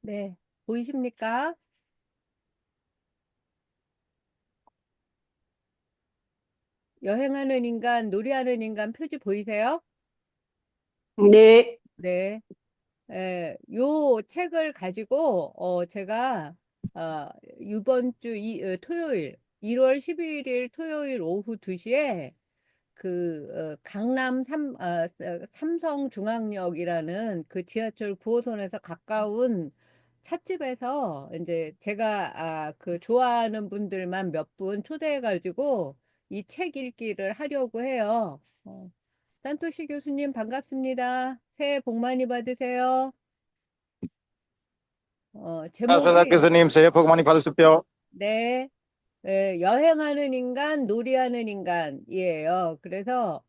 네, 보이십니까? 여행하는 인간, 놀이하는 인간 표지 보이세요? 네. 네. 요 책을 가지고, 제가, 어, 이번 주 토요일, 1월 12일 토요일 오후 2시에 강남 삼성중앙역이라는 그 지하철 9호선에서 가까운 찻집에서 이제 제가 좋아하는 분들만 몇 분 초대해가지고 이 책 읽기를 하려고 해요. 산토시 교수님 반갑습니다. 새해 복 많이 받으세요. 반갑습니다. 제목이 교수님, 새해 복 많이 받으십시오. 네. 여행하는 인간, 놀이하는 인간이에요. 그래서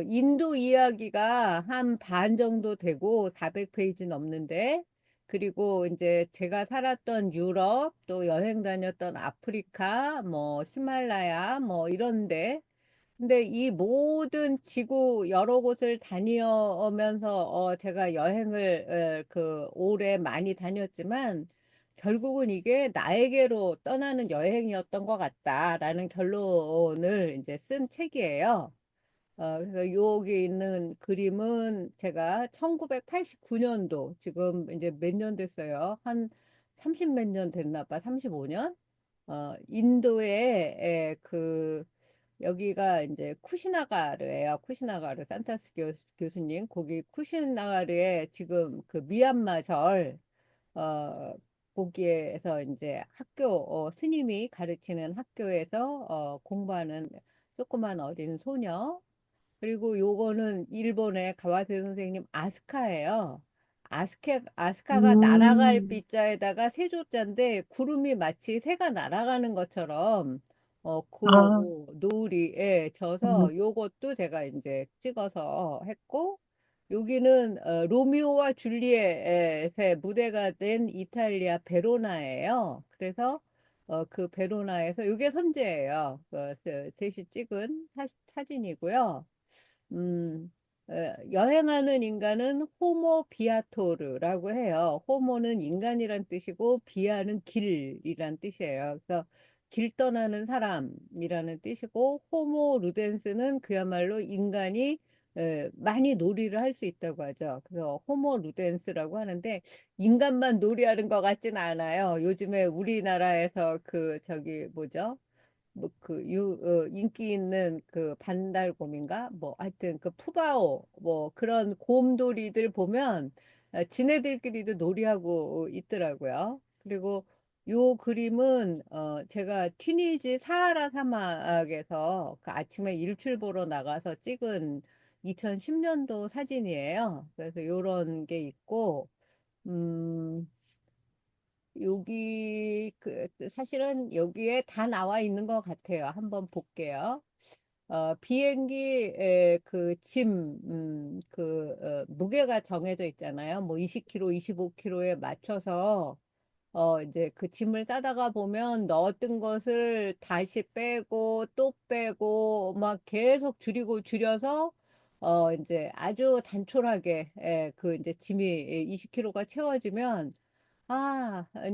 인도 이야기가 한 반 정도 되고 400페이지 넘는데, 그리고 이제 제가 살았던 유럽, 또 여행 다녔던 아프리카, 뭐 히말라야, 뭐 이런데, 근데 이 모든 지구 여러 곳을 다니면서 제가 여행을 올해 많이 다녔지만 결국은 이게 나에게로 떠나는 여행이었던 것 같다라는 결론을 이제 쓴 책이에요. 그래서 여기 있는 그림은 제가 1989년도 지금 이제 몇 년 됐어요. 한 30 몇 년 됐나 봐. 35년? 인도의 여기가 이제 쿠시나가르예요. 쿠시나가르 산타스 교수님 거기 쿠시나가르에 지금 그 미얀마 절 어, 거기에서 이제 스님이 가르치는 학교에서 공부하는 조그만 어린 소녀. 그리고 요거는 일본의 가와세 선생님 아스카예요. 아스카가 날아갈 음, 빗자에다가 세조자인데 구름이 마치 새가 날아가는 것처럼 아, 노을이에 음, 져서 요것도 제가 이제 찍어서 했고, 여기는 로미오와 줄리엣의 무대가 된 이탈리아 베로나예요. 그래서 그 베로나에서 요게 선제예요. 셋이 찍은 사진이고요. 음, 여행하는 인간은 호모 비아토르라고 해요. 호모는 인간이란 뜻이고 비아는 길이란 뜻이에요. 그래서 길 떠나는 사람이라는 뜻이고 호모 루덴스는 그야말로 인간이 많이 놀이를 할 수 있다고 하죠. 그래서 호모 루덴스라고 하는데 인간만 놀이하는 것 같진 않아요. 요즘에 우리나라에서 저기 뭐죠? 뭐 인기 있는 그 반달곰인가? 뭐 하여튼 그 푸바오 뭐 그런 곰돌이들 보면 지네들끼리도 놀이하고 있더라고요. 그리고 요 그림은 제가 튀니지 사하라 사막에서 그 아침에 일출 보러 나가서 찍은 2010년도 사진이에요. 그래서 요런 게 있고 음 사실은 여기에 다 나와 있는 것 같아요. 한번 볼게요. 비행기 무게가 정해져 있잖아요. 뭐 20kg, 25kg에 맞춰서 이제 그 짐을 싸다가 보면 넣었던 것을 다시 빼고 또 빼고 막 계속 줄여서 이제 아주 단촐하게 이제 짐이 20kg가 채워지면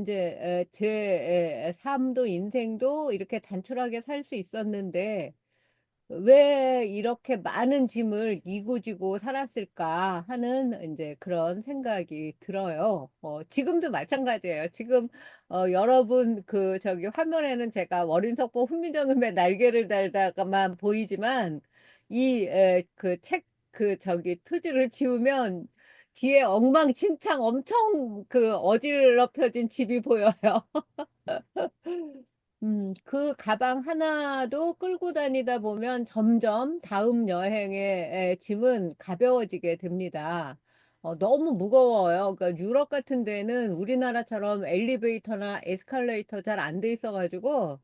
이제 제 삶도 인생도 이렇게 단촐하게 살 수 있었는데 왜 이렇게 많은 짐을 이고지고 살았을까 하는 이제 그런 생각이 들어요. 지금도 마찬가지예요. 지금 여러분 저기 화면에는 제가 월인석보 훈민정음의 날개를 달다가만 보이지만 그 책 저기 표지를 지우면 뒤에 엉망진창 엄청 어지럽혀진 집이 보여요. 그 가방 하나도 끌고 다니다 보면 점점 다음 여행의 짐은 가벼워지게 됩니다. 너무 무거워요. 그러니까 유럽 같은 데는 우리나라처럼 엘리베이터나 에스컬레이터 잘 안 돼 있어가지고,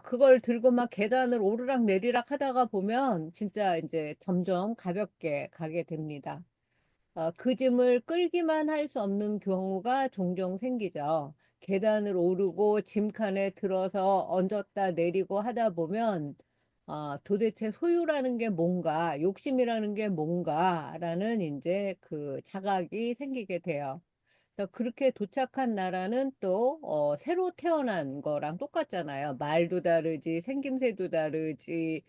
그걸 들고 막 계단을 오르락 내리락 하다가 보면 진짜 이제 점점 가볍게 가게 됩니다. 그 짐을 끌기만 할 수 없는 경우가 종종 생기죠. 계단을 오르고 짐칸에 들어서 얹었다 내리고 하다 보면 도대체 소유라는 게 뭔가, 욕심이라는 게 뭔가라는 이제 그 자각이 생기게 돼요. 그렇게 도착한 나라는 또, 새로 태어난 거랑 똑같잖아요. 말도 다르지, 생김새도 다르지,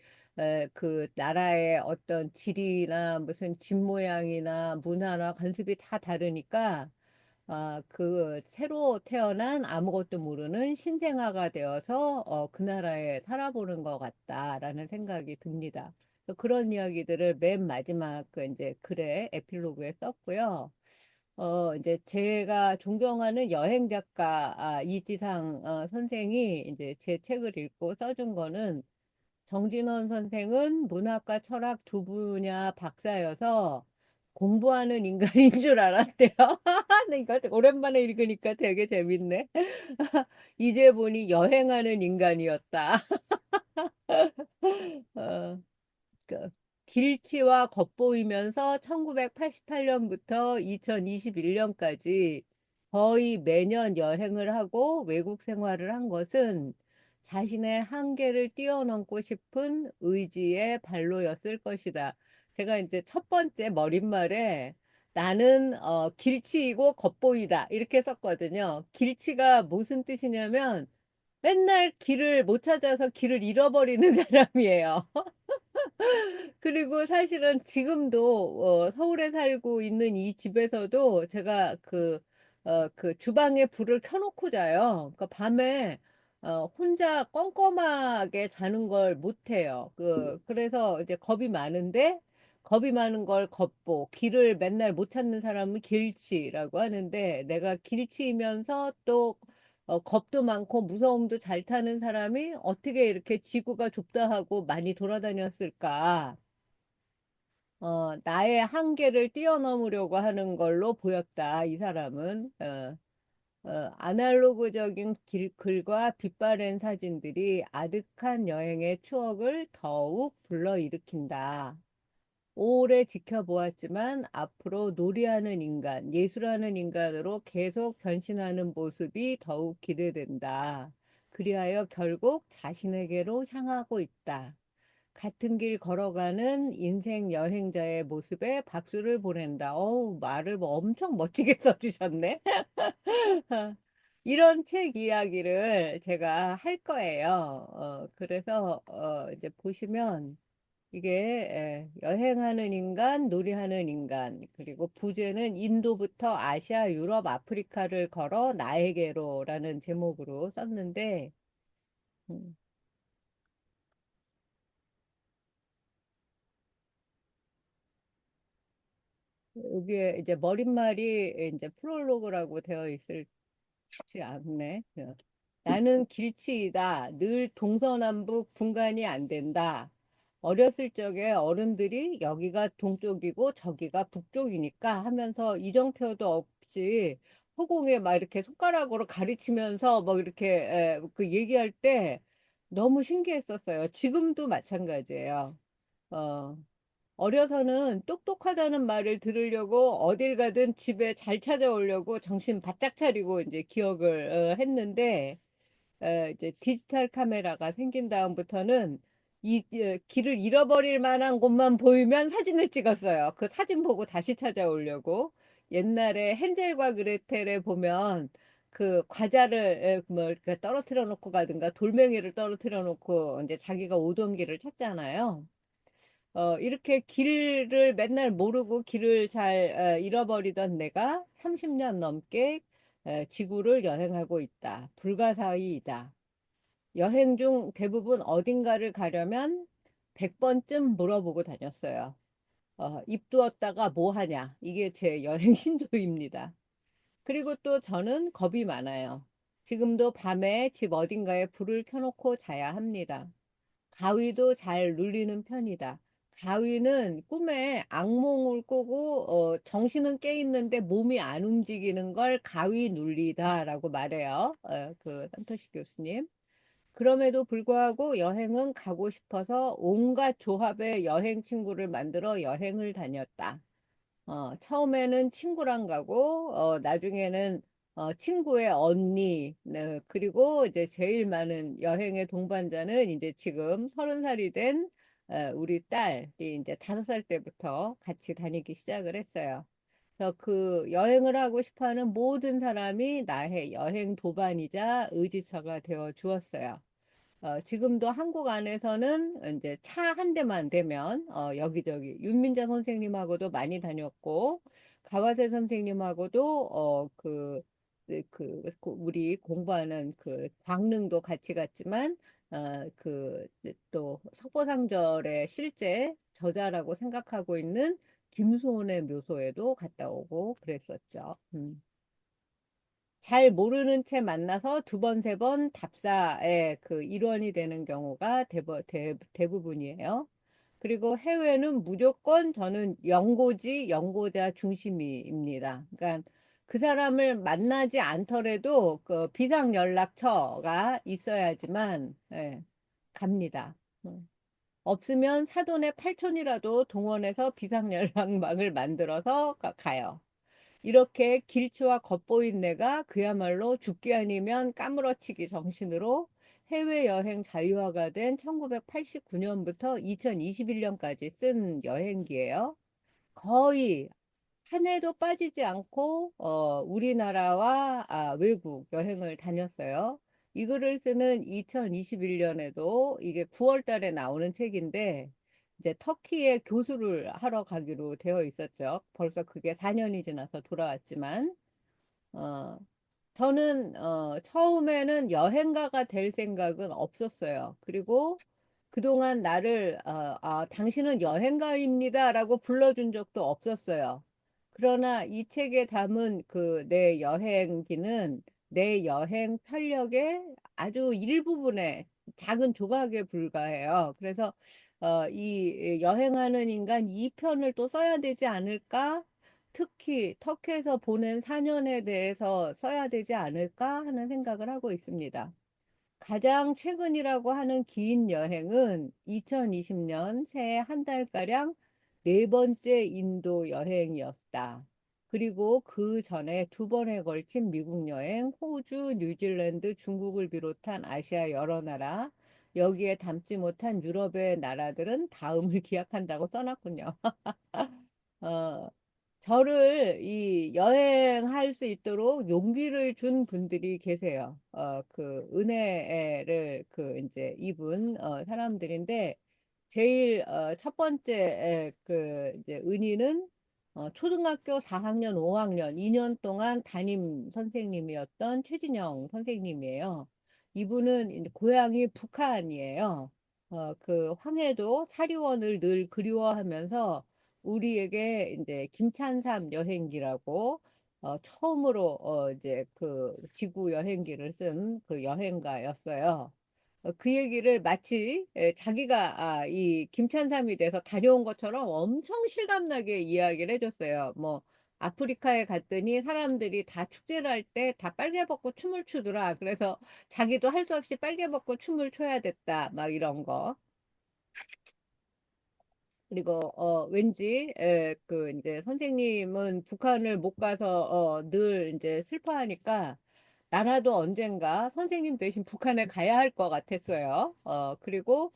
그 나라의 어떤 지리나 무슨 집 모양이나 문화나 관습이 다 다르니까, 그 새로 태어난 아무것도 모르는 신생아가 되어서, 그 나라에 살아보는 것 같다라는 생각이 듭니다. 그런 이야기들을 맨 마지막 그 이제 글에 에필로그에 썼고요. 이제 제가 존경하는 여행 작가, 이지상, 선생이 이제 제 책을 읽고 써준 거는 정진원 선생은 문학과 철학 두 분야 박사여서 공부하는 인간인 줄 알았대요. 나 이거 오랜만에 읽으니까 되게 재밌네. 이제 보니 여행하는 인간이었다. 어, 그 길치와 겉보이면서 1988년부터 2021년까지 거의 매년 여행을 하고 외국 생활을 한 것은 자신의 한계를 뛰어넘고 싶은 의지의 발로였을 것이다. 제가 이제 첫 번째 머릿말에 나는 길치이고 겉보이다 이렇게 썼거든요. 길치가 무슨 뜻이냐면 맨날 길을 못 찾아서 길을 잃어버리는 사람이에요. 그리고 사실은 지금도 서울에 살고 있는 이 집에서도 제가 그 주방에 불을 켜놓고 자요. 그러니까 밤에 혼자 껌껌하게 자는 걸 못해요. 그래서 이제 겁이 많은데 겁이 많은 걸 겁보, 길을 맨날 못 찾는 사람은 길치라고 하는데 내가 길치이면서 또 겁도 많고 무서움도 잘 타는 사람이 어떻게 이렇게 지구가 좁다 하고 많이 돌아다녔을까? 나의 한계를 뛰어넘으려고 하는 걸로 보였다, 이 사람은. 아날로그적인 글과 빛바랜 사진들이 아득한 여행의 추억을 더욱 불러일으킨다. 오래 지켜보았지만 앞으로 놀이하는 인간, 예술하는 인간으로 계속 변신하는 모습이 더욱 기대된다. 그리하여 결국 자신에게로 향하고 있다. 같은 길 걸어가는 인생 여행자의 모습에 박수를 보낸다. 어우, 말을 뭐 엄청 멋지게 써주셨네. 이런 책 이야기를 제가 할 거예요. 그래서 이제 보시면 이게 여행하는 인간, 놀이하는 인간, 그리고 부제는 인도부터 아시아, 유럽, 아프리카를 걸어 나에게로라는 제목으로 썼는데 음, 여기에 이제 머릿말이 이제 프롤로그라고 되어 있을 지 않네. 나는 길치이다. 늘 동서남북 분간이 안 된다. 어렸을 적에 어른들이 여기가 동쪽이고 저기가 북쪽이니까 하면서 이정표도 없이 허공에 막 이렇게 손가락으로 가리치면서 뭐 이렇게 그 얘기할 때 너무 신기했었어요. 지금도 마찬가지예요. 어, 어려서는 똑똑하다는 말을 들으려고 어딜 가든 집에 잘 찾아오려고 정신 바짝 차리고 이제 기억을 했는데 이제 디지털 카메라가 생긴 다음부터는 길을 잃어버릴 만한 곳만 보이면 사진을 찍었어요. 그 사진 보고 다시 찾아오려고. 옛날에 헨젤과 그레텔에 보면 그 과자를 뭐 이렇게 떨어뜨려 놓고 가든가 돌멩이를 떨어뜨려 놓고 이제 자기가 오던 길을 찾잖아요. 이렇게 길을 맨날 모르고 길을 잘 잃어버리던 내가 30년 넘게 지구를 여행하고 있다. 불가사의이다. 여행 중 대부분 어딘가를 가려면 100번쯤 물어보고 다녔어요. 입 두었다가 뭐 하냐? 이게 제 여행 신조입니다. 그리고 또 저는 겁이 많아요. 지금도 밤에 집 어딘가에 불을 켜놓고 자야 합니다. 가위도 잘 눌리는 편이다. 가위는 꿈에 악몽을 꾸고 정신은 깨 있는데 몸이 안 움직이는 걸 가위 눌리다라고 말해요. 그 산토시 교수님. 그럼에도 불구하고 여행은 가고 싶어서 온갖 조합의 여행 친구를 만들어 여행을 다녔다. 처음에는 친구랑 가고, 나중에는 친구의 언니, 네, 그리고 이제 제일 많은 여행의 동반자는 이제 지금 30살이 된 우리 딸이 이제 5살 때부터 같이 다니기 시작을 했어요. 그래서 그 여행을 하고 싶어 하는 모든 사람이 나의 여행 도반이자 의지처가 되어 주었어요. 지금도 한국 안에서는 이제 차 한 대만 되면 여기저기 윤민자 선생님하고도 많이 다녔고 가와세 선생님하고도 우리 공부하는 그 광릉도 같이 갔지만 또 석보상절의 실제 저자라고 생각하고 있는 김수원의 묘소에도 갔다 오고 그랬었죠. 잘 모르는 채 만나서 두 번, 세 번 답사의 그 일원이 되는 경우가 대부분이에요. 그리고 해외는 무조건 저는 연고자 중심입니다. 그러니까 그 사람을 만나지 않더라도 그 비상연락처가 있어야지만 예, 갑니다. 없으면 사돈의 팔촌이라도 동원해서 비상연락망을 만들어서 가요. 이렇게 길치와 겉보인 내가 그야말로 죽기 아니면 까무러치기 정신으로 해외여행 자유화가 된 1989년부터 2021년까지 쓴 여행기예요. 거의 한 해도 빠지지 않고 우리나라와 외국 여행을 다녔어요. 이 글을 쓰는 2021년에도 이게 9월 달에 나오는 책인데 이제 터키에 교수를 하러 가기로 되어 있었죠. 벌써 그게 4년이 지나서 돌아왔지만 어, 저는 처음에는 여행가가 될 생각은 없었어요. 그리고 그동안 나를 당신은 여행가입니다라고 불러준 적도 없었어요. 그러나 이 책에 담은 그 내 여행기는 내 여행 편력의 아주 일부분의 작은 조각에 불과해요. 그래서 이 여행하는 인간 2편을 또 써야 되지 않을까? 특히 터키에서 보낸 4년에 대해서 써야 되지 않을까 하는 생각을 하고 있습니다. 가장 최근이라고 하는 긴 여행은 2020년 새해 한 달가량 네 번째 인도 여행이었다. 그리고 그 전에 두 번에 걸친 미국 여행, 호주, 뉴질랜드, 중국을 비롯한 아시아 여러 나라, 여기에 담지 못한 유럽의 나라들은 다음을 기약한다고 써놨군요. 어, 저를 이 여행할 수 있도록 용기를 준 분들이 계세요. 그 은혜를 그 이제 입은 사람들인데 제일 첫 번째 그 이제 은희는 초등학교 4학년, 5학년 2년 동안 담임 선생님이었던 최진영 선생님이에요. 이분은 이제 고향이 북한이에요. 그 황해도 사리원을 늘 그리워하면서 우리에게 이제 김찬삼 여행기라고 처음으로 이제 그 지구 여행기를 쓴 그 여행가였어요. 그 얘기를 마치 자기가 이 김찬삼이 돼서 다녀온 것처럼 엄청 실감나게 이야기를 해줬어요. 뭐 아프리카에 갔더니 사람들이 다 축제를 할 때 다 빨개 벗고 춤을 추더라. 그래서 자기도 할 수 없이 빨개 벗고 춤을 춰야 됐다. 막 이런 거. 그리고 왠지 그 이제 선생님은 북한을 못 가서 늘 이제 슬퍼하니까 나라도 언젠가 선생님 대신 북한에 가야 할 것 같았어요. 그리고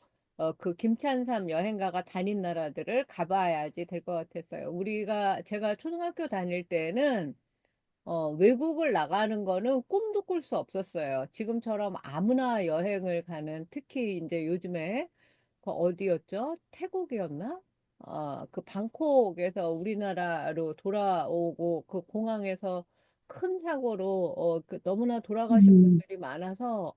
그 김찬삼 여행가가 다닌 나라들을 가봐야지 될 것 같았어요. 제가 초등학교 다닐 때는 외국을 나가는 거는 꿈도 꿀 수 없었어요. 지금처럼 아무나 여행을 가는, 특히 이제 요즘에 그 어디였죠? 태국이었나? 그 방콕에서 우리나라로 돌아오고 그 공항에서 큰 사고로 그 너무나 돌아가신 음, 분들이 많아서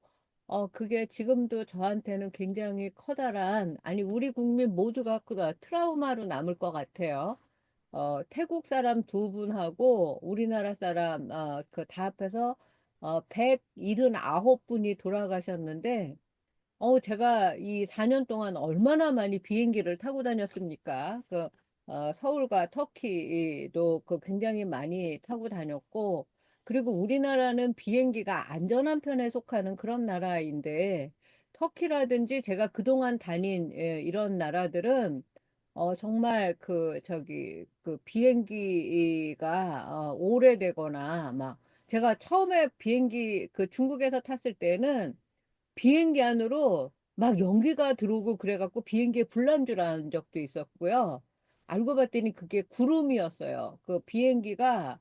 그게 지금도 저한테는 굉장히 커다란, 아니 우리 국민 모두가 그 트라우마로 남을 것 같아요. 태국 사람 두 분하고 우리나라 사람 그 다 합해서 179분이 돌아가셨는데 제가 이 4년 동안 얼마나 많이 비행기를 타고 다녔습니까? 서울과 터키도 그 굉장히 많이 타고 다녔고, 그리고 우리나라는 비행기가 안전한 편에 속하는 그런 나라인데, 터키라든지 제가 그동안 다닌 이런 나라들은 정말 그 비행기가 오래되거나 막 제가 처음에 비행기 그 중국에서 탔을 때는 비행기 안으로 막 연기가 들어오고 그래갖고 비행기에 불난 줄 알 적도 있었고요. 알고 봤더니 그게 구름이었어요. 그 비행기가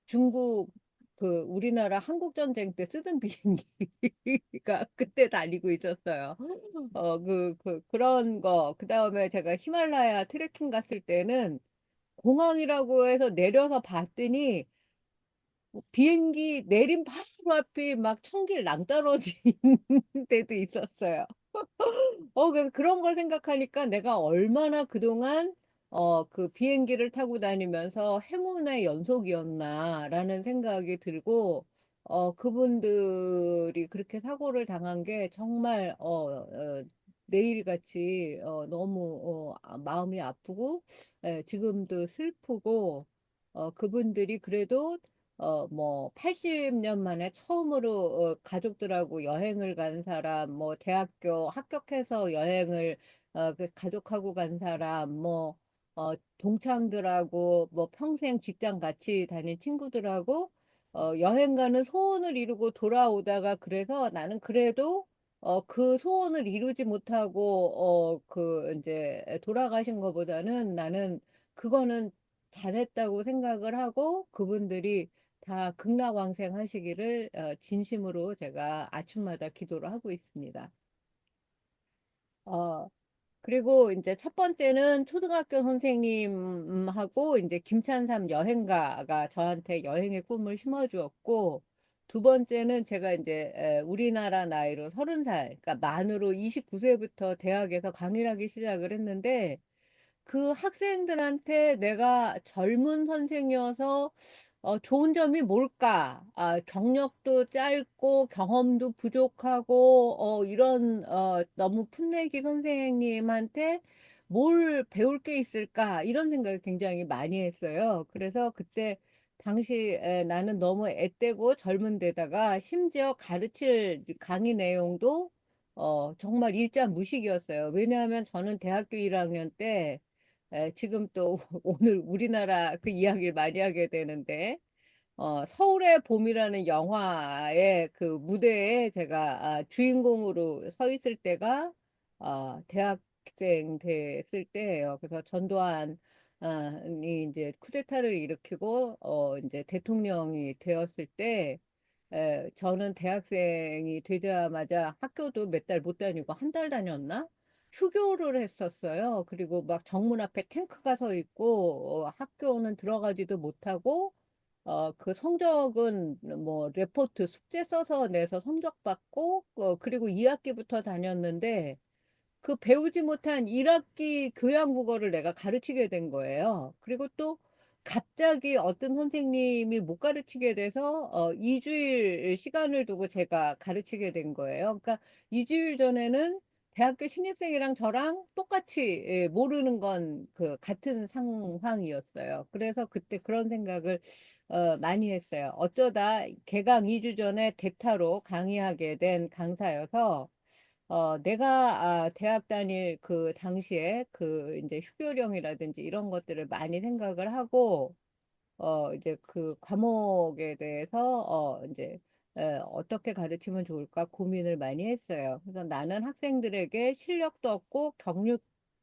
중국 그 우리나라 한국 전쟁 때 쓰던 비행기가 그때 다니고 있었어요. 그런 거. 그다음에 제가 히말라야 트레킹 갔을 때는 공항이라고 해서 내려서 봤더니 비행기 내린 바로 앞이 막 천길 낭떠러진 데도 있었어요. 그래서 그런 걸 생각하니까 내가 얼마나 그동안 그 비행기를 타고 다니면서 행운의 연속이었나라는 생각이 들고, 그분들이 그렇게 사고를 당한 게 정말, 내일같이, 너무, 마음이 아프고, 지금도 슬프고, 그분들이 그래도 뭐, 80년 만에 처음으로 가족들하고 여행을 간 사람, 뭐, 대학교 합격해서 여행을 그 가족하고 간 사람, 뭐, 동창들하고, 뭐, 평생 직장 같이 다닌 친구들하고, 여행 가는 소원을 이루고 돌아오다가 그래서 나는 그래도 그 소원을 이루지 못하고, 이제 돌아가신 것보다는 나는 그거는 잘했다고 생각을 하고 그분들이 다 극락왕생 하시기를 진심으로 제가 아침마다 기도를 하고 있습니다. 어, 그리고 이제 첫 번째는 초등학교 선생님하고 이제 김찬삼 여행가가 저한테 여행의 꿈을 심어주었고, 두 번째는 제가 이제 우리나라 나이로 30살, 그러니까 만으로 29세부터 대학에서 강의를 하기 시작을 했는데, 그 학생들한테 내가 젊은 선생이어서 좋은 점이 뭘까? 경력도 짧고 경험도 부족하고 이런 너무 풋내기 선생님한테 뭘 배울 게 있을까? 이런 생각을 굉장히 많이 했어요. 그래서 그때 당시 나는 너무 앳되고 젊은 데다가 심지어 가르칠 강의 내용도 정말 일자 무식이었어요. 왜냐하면 저는 대학교 1학년 때 지금 또 오늘 우리나라 그 이야기를 많이 하게 되는데, 서울의 봄이라는 영화의 그 무대에 제가 주인공으로 서 있을 때가 대학생 됐을 때예요. 그래서 전두환이 이제 쿠데타를 일으키고 이제 대통령이 되었을 때 저는 대학생이 되자마자 학교도 몇 달 못 다니고 한 달 다녔나? 휴교를 했었어요. 그리고 막 정문 앞에 탱크가 서 있고, 학교는 들어가지도 못하고, 그 성적은 뭐, 레포트 숙제 써서 내서 성적 받고, 그리고 2학기부터 다녔는데, 그 배우지 못한 1학기 교양국어를 내가 가르치게 된 거예요. 그리고 또 갑자기 어떤 선생님이 못 가르치게 돼서 2주일 시간을 두고 제가 가르치게 된 거예요. 그러니까 2주일 전에는 대학교 신입생이랑 저랑 똑같이 모르는 건 그 같은 상황이었어요. 그래서 그때 그런 생각을 많이 했어요. 어쩌다 개강 2주 전에 대타로 강의하게 된 강사여서 내가 대학 다닐 그 당시에 그 이제 휴교령이라든지 이런 것들을 많이 생각을 하고 이제 그 과목에 대해서 이제 어떻게 가르치면 좋을까 고민을 많이 했어요. 그래서 나는 학생들에게 실력도 없고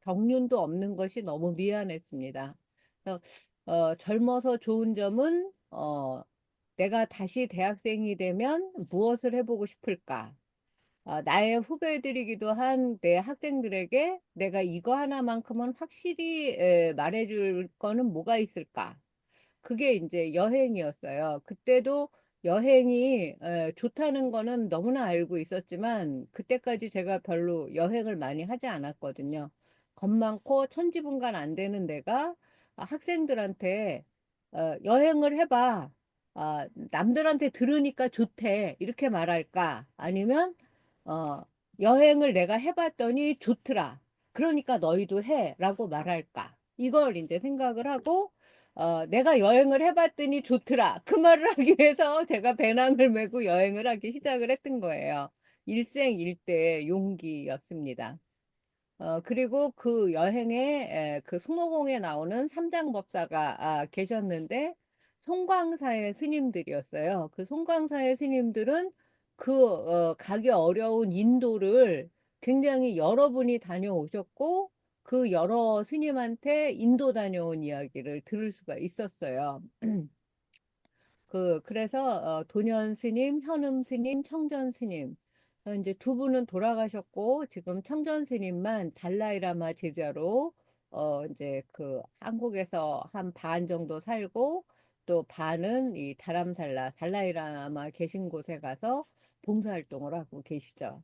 경륜도 없는 것이 너무 미안했습니다. 그래서 젊어서 좋은 점은 내가 다시 대학생이 되면 무엇을 해보고 싶을까? 나의 후배들이기도 한 내 학생들에게 내가 이거 하나만큼은 확실히 말해줄 거는 뭐가 있을까? 그게 이제 여행이었어요. 그때도 여행이 좋다는 거는 너무나 알고 있었지만 그때까지 제가 별로 여행을 많이 하지 않았거든요. 겁 많고 천지분간 안 되는 데가 학생들한테 여행을 해봐. 남들한테 들으니까 좋대. 이렇게 말할까? 아니면 어, 여행을 내가 해봤더니 좋더라. 그러니까 너희도 해. 라고 말할까? 이걸 이제 생각을 하고 내가 여행을 해봤더니 좋더라. 그 말을 하기 위해서 제가 배낭을 메고 여행을 하기 시작을 했던 거예요. 일생일대의 용기였습니다. 그리고 그 여행에 그 손오공에 나오는 삼장법사가 계셨는데 송광사의 스님들이었어요. 그 송광사의 스님들은 그 가기 어려운 인도를 굉장히 여러 분이 다녀오셨고 그 여러 스님한테 인도 다녀온 이야기를 들을 수가 있었어요. 그래서 도년 스님, 현음 스님, 청전 스님. 이제 두 분은 돌아가셨고 지금 청전 스님만 달라이라마 제자로 이제 그 한국에서 한 반 정도 살고 또 반은 이 다람살라 달라이라마 계신 곳에 가서 봉사활동을 하고 계시죠.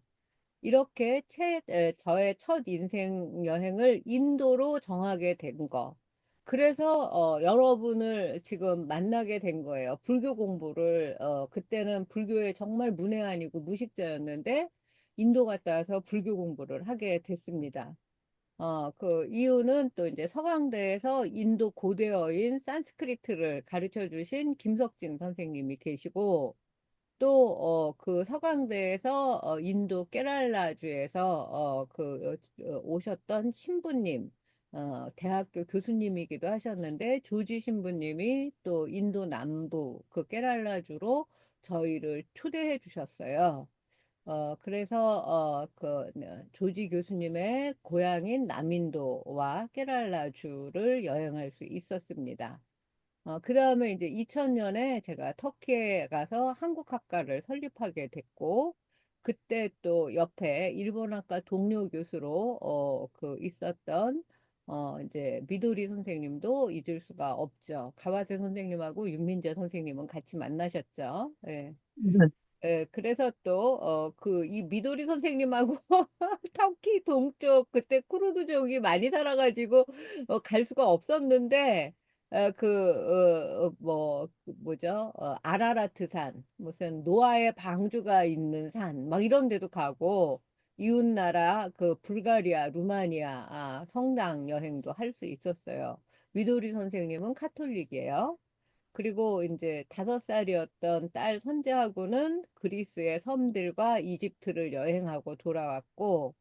이렇게 저의 첫 인생 여행을 인도로 정하게 된 거. 그래서 여러분을 지금 만나게 된 거예요. 불교 공부를 그때는 불교에 정말 문외한이고 무식자였는데 인도 갔다 와서 불교 공부를 하게 됐습니다. 그 이유는 또 이제 서강대에서 인도 고대어인 산스크리트를 가르쳐 주신 김석진 선생님이 계시고 또, 그 서강대에서, 인도 깨랄라주에서, 오셨던 신부님, 대학교 교수님이기도 하셨는데, 조지 신부님이 또 인도 남부, 그 깨랄라주로 저희를 초대해 주셨어요. 그래서, 조지 교수님의 고향인 남인도와 깨랄라주를 여행할 수 있었습니다. 그 다음에 이제 2000년에 제가 터키에 가서 한국학과를 설립하게 됐고, 그때 또 옆에 일본학과 동료 교수로, 있었던, 이제 미도리 선생님도 잊을 수가 없죠. 가와세 선생님하고 윤민재 선생님은 같이 만나셨죠. 예. 네. 예, 그래서 또, 이 미도리 선생님하고 터키 동쪽, 그때 쿠르드족이 많이 살아가지고, 갈 수가 없었는데, 뭐죠? 아라라트 산, 무슨 노아의 방주가 있는 산, 막 이런 데도 가고, 이웃나라, 불가리아, 루마니아, 성당 여행도 할 수 있었어요. 미도리 선생님은 카톨릭이에요. 그리고 이제 5살이었던 딸 손자하고는 그리스의 섬들과 이집트를 여행하고 돌아왔고,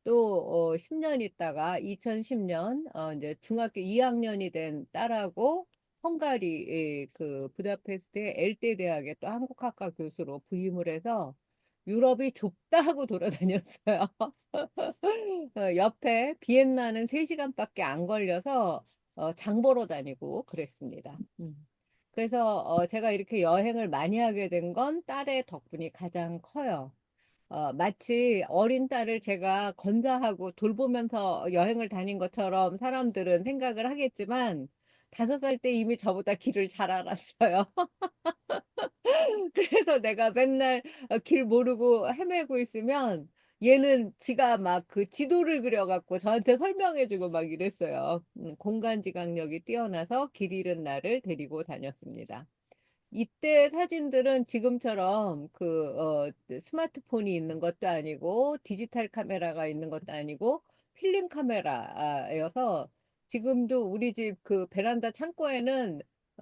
또 10년 있다가 2010년 이제 중학교 2학년이 된 딸하고 헝가리 그 부다페스트의 엘테 대학에 또 한국학과 교수로 부임을 해서 유럽이 좁다 하고 돌아다녔어요. 옆에 비엔나는 3시간밖에 안 걸려서 장 보러 다니고 그랬습니다. 그래서 제가 이렇게 여행을 많이 하게 된 건 딸의 덕분이 가장 커요. 마치 어린 딸을 제가 건사하고 돌보면서 여행을 다닌 것처럼 사람들은 생각을 하겠지만 5살 때 이미 저보다 길을 잘 알았어요. 그래서 내가 맨날 길 모르고 헤매고 있으면 얘는 지가 막 그 지도를 그려갖고 저한테 설명해주고 막 이랬어요. 공간지각력이 뛰어나서 길 잃은 나를 데리고 다녔습니다. 이때 사진들은 지금처럼 스마트폰이 있는 것도 아니고 디지털 카메라가 있는 것도 아니고 필름 카메라여서 지금도 우리 집 그 베란다 창고에는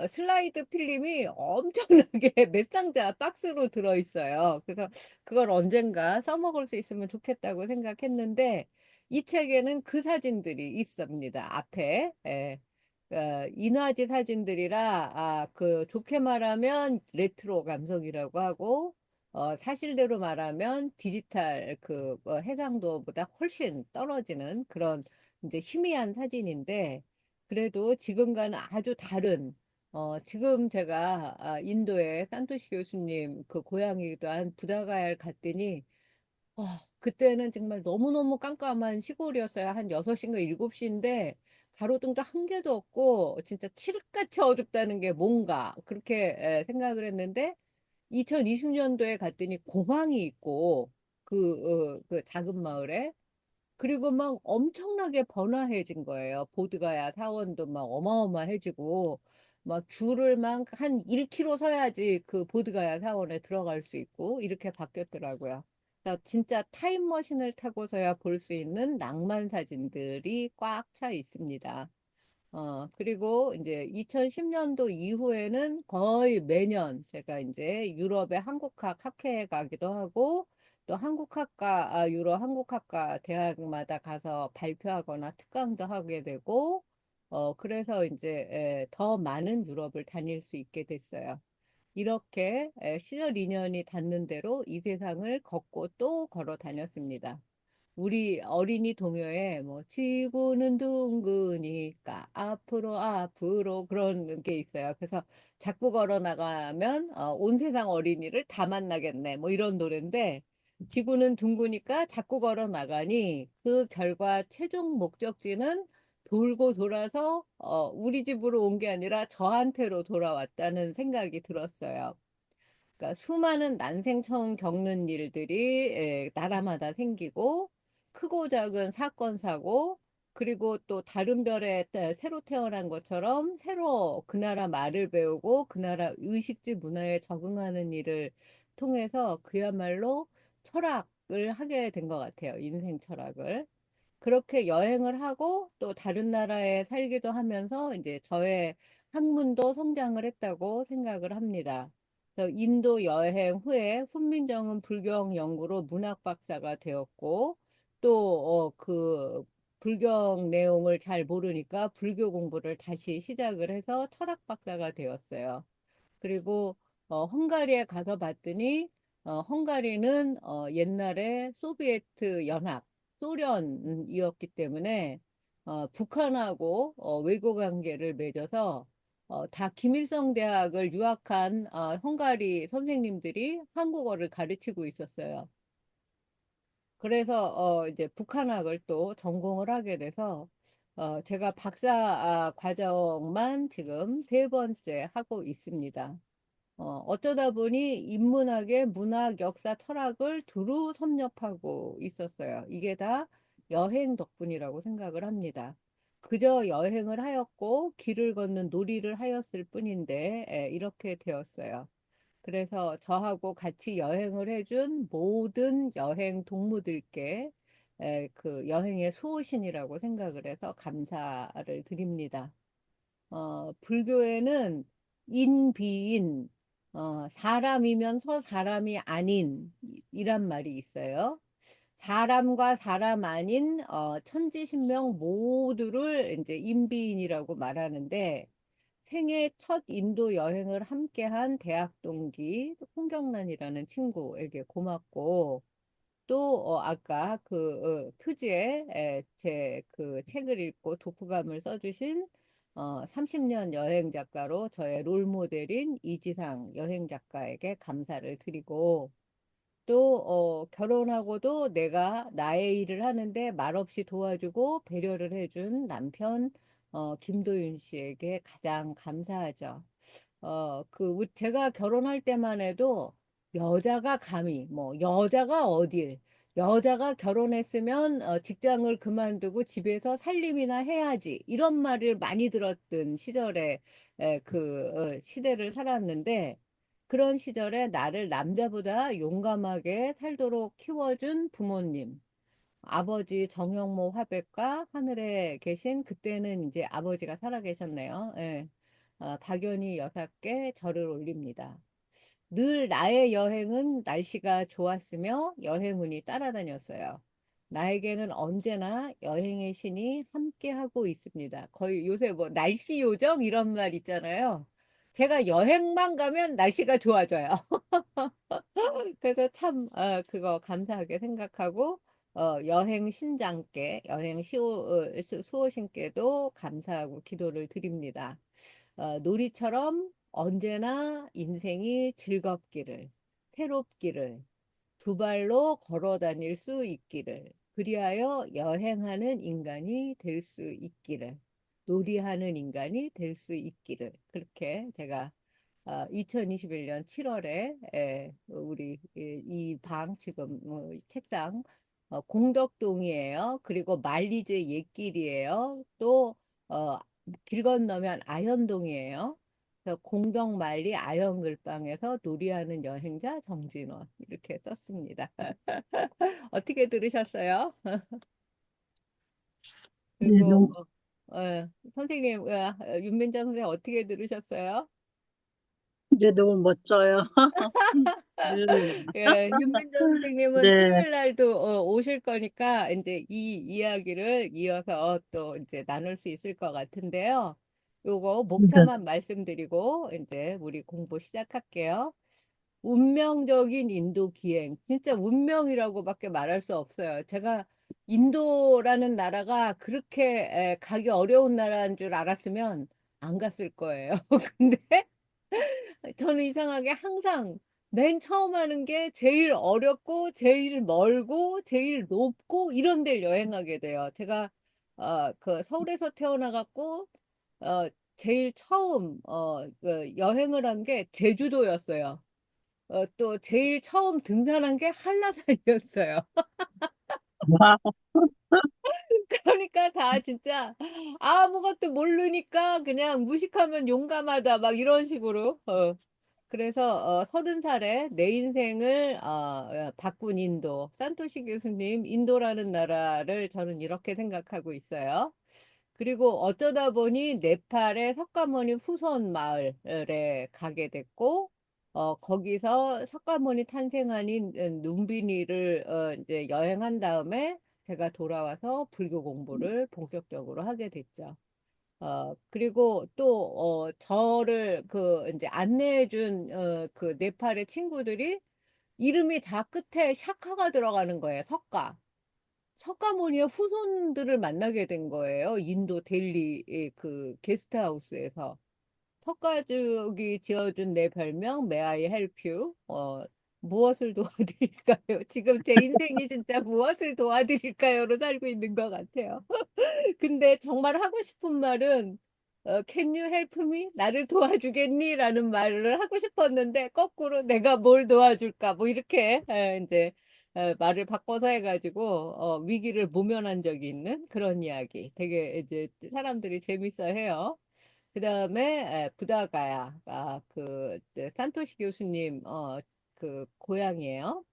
슬라이드 필름이 엄청나게 몇 상자 박스로 들어 있어요. 그래서 그걸 언젠가 써먹을 수 있으면 좋겠다고 생각했는데 이 책에는 그 사진들이 있습니다. 앞에. 예. 인화지 사진들이라 좋게 말하면 레트로 감성이라고 하고 사실대로 말하면 디지털 해상도보다 훨씬 떨어지는 그런 이제 희미한 사진인데 그래도 지금과는 아주 다른 지금 제가 인도의 산토시 교수님 그 고향이기도 한 부다가야를 갔더니 어, 그때는 정말 너무너무 깜깜한 시골이었어요. 한 6시인가 7시인데 가로등도 한 개도 없고 진짜 칠흑같이 어둡다는 게 뭔가 그렇게 생각을 했는데 2020년도에 갔더니 공항이 있고 그 작은 마을에 그리고 막 엄청나게 번화해진 거예요. 보드가야 사원도 막 어마어마해지고 막 줄을 막 한 1km 서야지 그 보드가야 사원에 들어갈 수 있고 이렇게 바뀌었더라고요. 그래서 진짜 타임머신을 타고서야 볼 수 있는 낭만 사진들이 꽉 차 있습니다. 그리고 이제 2010년도 이후에는 거의 매년 제가 이제 유럽의 한국학 학회에 가기도 하고 또 유럽 한국학과 대학마다 가서 발표하거나 특강도 하게 되고, 그래서 이제 더 많은 유럽을 다닐 수 있게 됐어요. 이렇게 시절 인연이 닿는 대로 이 세상을 걷고 또 걸어 다녔습니다. 우리 어린이 동요에 뭐 지구는 둥그니까 앞으로 앞으로 그런 게 있어요. 그래서 자꾸 걸어 나가면 온 세상 어린이를 다 만나겠네. 뭐 이런 노래인데 지구는 둥그니까 자꾸 걸어 나가니 그 결과 최종 목적지는 돌고 돌아서 우리 집으로 온 게 아니라 저한테로 돌아왔다는 생각이 들었어요. 그러니까 수많은 난생 처음 겪는 일들이 나라마다 생기고 크고 작은 사건 사고 그리고 또 다른 별에 새로 태어난 것처럼 새로 그 나라 말을 배우고 그 나라 의식주 문화에 적응하는 일을 통해서 그야말로 철학을 하게 된 것 같아요. 인생 철학을. 그렇게 여행을 하고 또 다른 나라에 살기도 하면서 이제 저의 학문도 성장을 했다고 생각을 합니다. 그래서 인도 여행 후에 훈민정음 불경 연구로 문학 박사가 되었고 또 그 불경 내용을 잘 모르니까 불교 공부를 다시 시작을 해서 철학 박사가 되었어요. 그리고 헝가리에 가서 봤더니 헝가리는 옛날에 소비에트 연합, 소련이었기 때문에 북한하고 외교 관계를 맺어서 다 김일성 대학을 유학한 헝가리 선생님들이 한국어를 가르치고 있었어요. 그래서 이제 북한학을 또 전공을 하게 돼서 제가 박사 과정만 지금 세 번째 하고 있습니다. 어쩌다 보니 인문학의 문학, 역사, 철학을 두루 섭렵하고 있었어요. 이게 다 여행 덕분이라고 생각을 합니다. 그저 여행을 하였고 길을 걷는 놀이를 하였을 뿐인데 이렇게 되었어요. 그래서 저하고 같이 여행을 해준 모든 여행 동무들께 그 여행의 수호신이라고 생각을 해서 감사를 드립니다. 불교에는 인비인, 사람이면서 사람이 아닌, 이란 말이 있어요. 사람과 사람 아닌, 천지신명 모두를 이제 인비인이라고 말하는데, 생애 첫 인도 여행을 함께한 대학 동기 홍경란이라는 친구에게 고맙고, 또 아까 그 표지에 제 그 책을 읽고 독후감을 써주신 30년 여행 작가로 저의 롤 모델인 이지상 여행 작가에게 감사를 드리고 또 결혼하고도 내가 나의 일을 하는데 말없이 도와주고 배려를 해준 남편 김도윤 씨에게 가장 감사하죠. 제가 결혼할 때만 해도 여자가 감히, 뭐, 여자가 어딜, 여자가 결혼했으면 직장을 그만두고 집에서 살림이나 해야지. 이런 말을 많이 들었던 시절에, 시대를 살았는데, 그런 시절에 나를 남자보다 용감하게 살도록 키워준 부모님, 아버지 정형모 화백과 하늘에 계신 그때는 이제 아버지가 살아계셨네요. 예. 박연희 여사께 절을 올립니다. 늘 나의 여행은 날씨가 좋았으며 여행운이 따라다녔어요. 나에게는 언제나 여행의 신이 함께하고 있습니다. 거의 요새 뭐 날씨 요정 이런 말 있잖아요. 제가 여행만 가면 날씨가 좋아져요. 그래서 참, 그거 감사하게 생각하고, 여행 신장께, 수호신께도 감사하고 기도를 드립니다. 놀이처럼 언제나 인생이 즐겁기를, 새롭기를, 두 발로 걸어 다닐 수 있기를, 그리하여 여행하는 인간이 될 수 있기를, 놀이하는 인간이 될 수 있기를, 그렇게 제가 2021년 7월에 우리 이 방 지금 책상 공덕동이에요. 그리고 만리제 옛길이에요. 또 길 건너면 아현동이에요. 그래서 공덕만리 아현글방에서 놀이하는 여행자 정진원 이렇게 썼습니다. 어떻게 들으셨어요? 네, 그리고 너무, 선생님, 윤민정 선생님 어떻게 들으셨어요? 네, 너무 멋져요. 네, 예, 윤민정 선생님은 네, 토요일 날도 오실 거니까 이제 이 이야기를 이어서 또 이제 나눌 수 있을 것 같은데요. 요거 네, 목차만 말씀드리고 이제 우리 공부 시작할게요. 운명적인 인도 기행. 진짜 운명이라고밖에 말할 수 없어요. 제가 인도라는 나라가 그렇게 가기 어려운 나라인 줄 알았으면 안 갔을 거예요. 근데 저는 이상하게 항상 맨 처음 하는 게 제일 어렵고 제일 멀고 제일 높고 이런 데를 여행하게 돼요. 제가 그 서울에서 태어나갖고 어, 제일 처음 그 여행을 한 게 제주도였어요. 또 제일 처음 등산한 게 한라산이었어요. 그러니까 다 진짜 아무것도 모르니까 그냥 무식하면 용감하다 막 이런 식으로. 그래서 30살에 내 인생을 바꾼 인도, 산토시 교수님, 인도라는 나라를 저는 이렇게 생각하고 있어요. 그리고 어쩌다 보니 네팔의 석가모니 후손 마을에 가게 됐고, 거기서 석가모니 탄생하는 눈비니를 이제 여행한 다음에 제가 돌아와서 불교 공부를 본격적으로 하게 됐죠. 그리고 또, 저를 이제 안내해준, 그 네팔의 친구들이 이름이 다 끝에 샤카가 들어가는 거예요. 석가모니의 후손들을 만나게 된 거예요. 인도 델리 그 게스트하우스에서. 석가족이 지어준 내 별명, May I help you? 무엇을 도와드릴까요? 지금 제 인생이 진짜 무엇을 도와드릴까요?로 살고 있는 것 같아요. 근데 정말 하고 싶은 말은 Can you help me? 나를 도와주겠니? 라는 말을 하고 싶었는데 거꾸로 내가 뭘 도와줄까? 뭐 이렇게 이제 말을 바꿔서 해가지고 위기를 모면한 적이 있는 그런 이야기. 되게 이제 사람들이 재밌어 해요. 그다음에 부다가야 그 이제 산토시 교수님 그 고향이에요.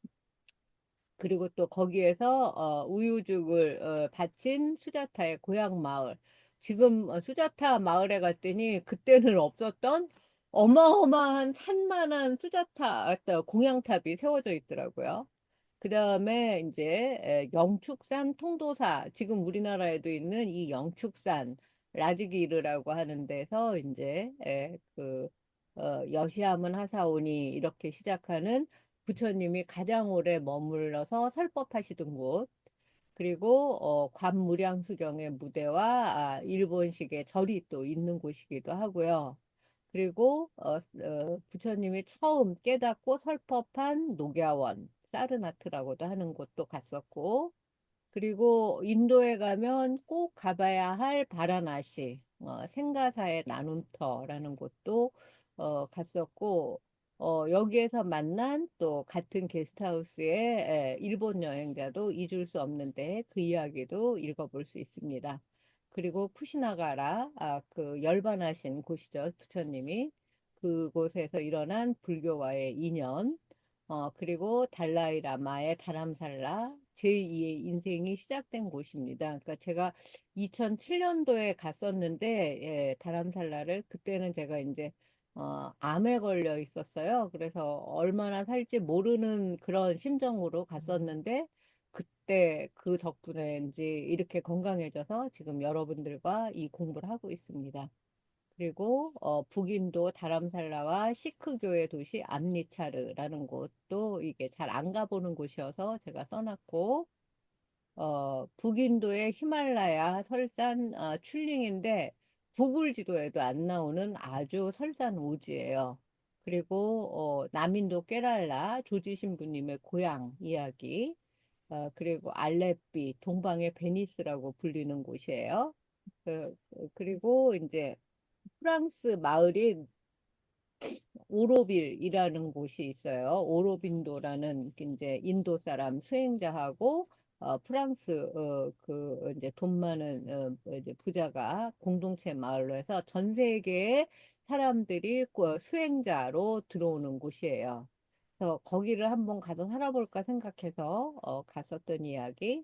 그리고 또 거기에서 우유죽을 바친 수자타의 고향 마을. 지금 수자타 마을에 갔더니 그때는 없었던 어마어마한 산만한 수자타 공양탑이 세워져 있더라고요. 그 다음에 이제 영축산 통도사, 지금 우리나라에도 있는 이 영축산 라즈기르라고 하는 데서 이제 여시함은 하사오니 이렇게 시작하는 부처님이 가장 오래 머물러서 설법하시던 곳, 그리고 관무량수경의 무대와 일본식의 절이 또 있는 곳이기도 하고요. 그리고 부처님이 처음 깨닫고 설법한 녹야원, 사르나트라고도 하는 곳도 갔었고, 그리고 인도에 가면 꼭 가봐야 할 바라나시, 생가사의 나눔터라는 곳도 갔었고, 여기에서 만난 또 같은 게스트하우스의 일본 여행자도 잊을 수 없는데 그 이야기도 읽어볼 수 있습니다. 그리고 푸시나가라, 그 열반하신 곳이죠, 부처님이. 그곳에서 일어난 불교와의 인연, 그리고 달라이 라마의 다람살라, 제2의 인생이 시작된 곳입니다. 그러니까 제가 2007년도에 갔었는데, 다람살라를, 그때는 제가 이제, 암에 걸려 있었어요. 그래서 얼마나 살지 모르는 그런 심정으로 갔었는데, 그때 그 덕분에인지 이렇게 건강해져서 지금 여러분들과 이 공부를 하고 있습니다. 그리고 북인도 다람살라와 시크교의 도시 암리차르라는 곳도 이게 잘 안 가보는 곳이어서 제가 써놨고, 북인도의 히말라야 설산 출링인데 구글 지도에도 안 나오는 아주 설산 오지예요. 그리고 남인도 깨랄라 조지 신부님의 고향 이야기, 그리고 알레삐 동방의 베니스라고 불리는 곳이에요. 그리고 이제 프랑스 마을인 오로빌이라는 곳이 있어요. 오로빈도라는 이제 인도 사람 수행자하고 프랑스 그 이제 돈 많은 이제 부자가 공동체 마을로 해서 전 세계의 사람들이 그 수행자로 들어오는 곳이에요. 그래서 거기를 한번 가서 살아볼까 생각해서 갔었던 이야기.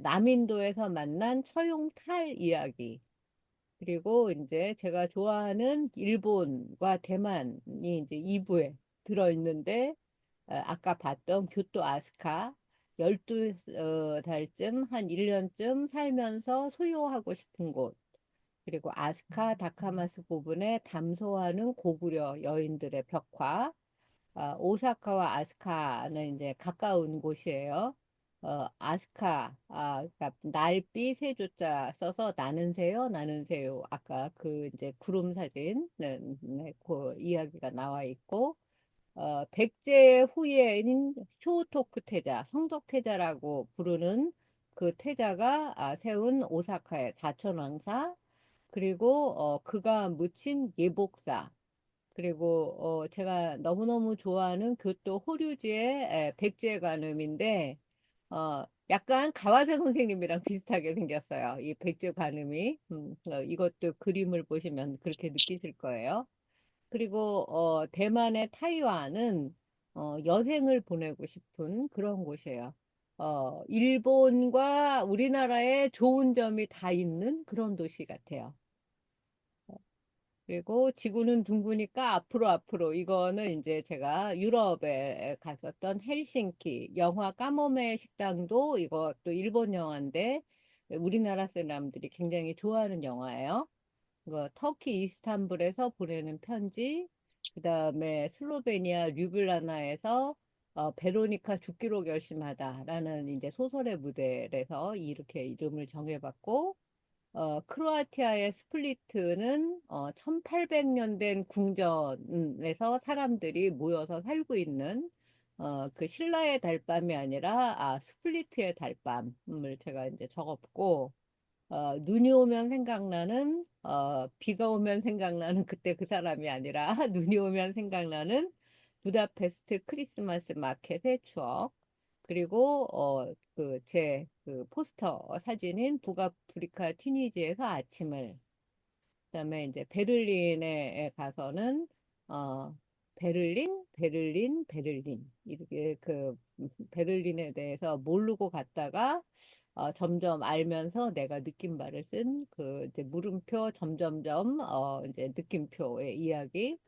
남인도에서 만난 처용탈 이야기. 그리고 이제 제가 좋아하는 일본과 대만이 이제 2부에 들어있는데, 아까 봤던 교토 아스카 12달쯤, 한 1년쯤 살면서 소유하고 싶은 곳. 그리고 아스카 다카마스 부분에 담소하는 고구려 여인들의 벽화. 오사카와 아스카는 이제 가까운 곳이에요. 아스카, 그러니까 날비 세조자 써서 나는 새요, 나는 새요. 아까 그 이제 구름 사진, 네, 그 이야기가 나와 있고, 백제 후예인 쇼토쿠 태자, 성덕 태자라고 부르는 그 태자가 세운 오사카의 사천왕사, 그리고 그가 묻힌 예복사, 그리고 제가 너무너무 좋아하는 교토 호류지의 백제 관음인데 약간 가와세 선생님이랑 비슷하게 생겼어요. 이 백제 관음이. 이것도 그림을 보시면 그렇게 느끼실 거예요. 그리고 대만의 타이완은 여생을 보내고 싶은 그런 곳이에요. 일본과 우리나라의 좋은 점이 다 있는 그런 도시 같아요. 그리고 지구는 둥그니까 앞으로 이거는 이제 제가 유럽에 갔었던 헬싱키 영화 까모메 식당도 이것도 일본 영화인데 우리나라 사람들이 굉장히 좋아하는 영화예요. 그 터키 이스탄불에서 보내는 편지, 그다음에 슬로베니아 류블라나에서 베로니카 죽기로 결심하다라는 이제 소설의 무대에서 이렇게 이름을 정해봤고 크로아티아의 스플리트는 1800년 된 궁전에서 사람들이 모여서 살고 있는 그 신라의 달밤이 아니라 스플리트의 달밤을 제가 이제 적었고 눈이 오면 생각나는 비가 오면 생각나는 그때 그 사람이 아니라 눈이 오면 생각나는 부다페스트 크리스마스 마켓의 추억 그리고 제 그 포스터 사진인 북아프리카 튀니지에서 아침을 그다음에 이제 베를린에 가서는 어 베를린 이렇게 그 베를린에 대해서 모르고 갔다가 점점 알면서 내가 느낀 바를 쓴 그 이제 물음표 점점점 이제 느낌표의 이야기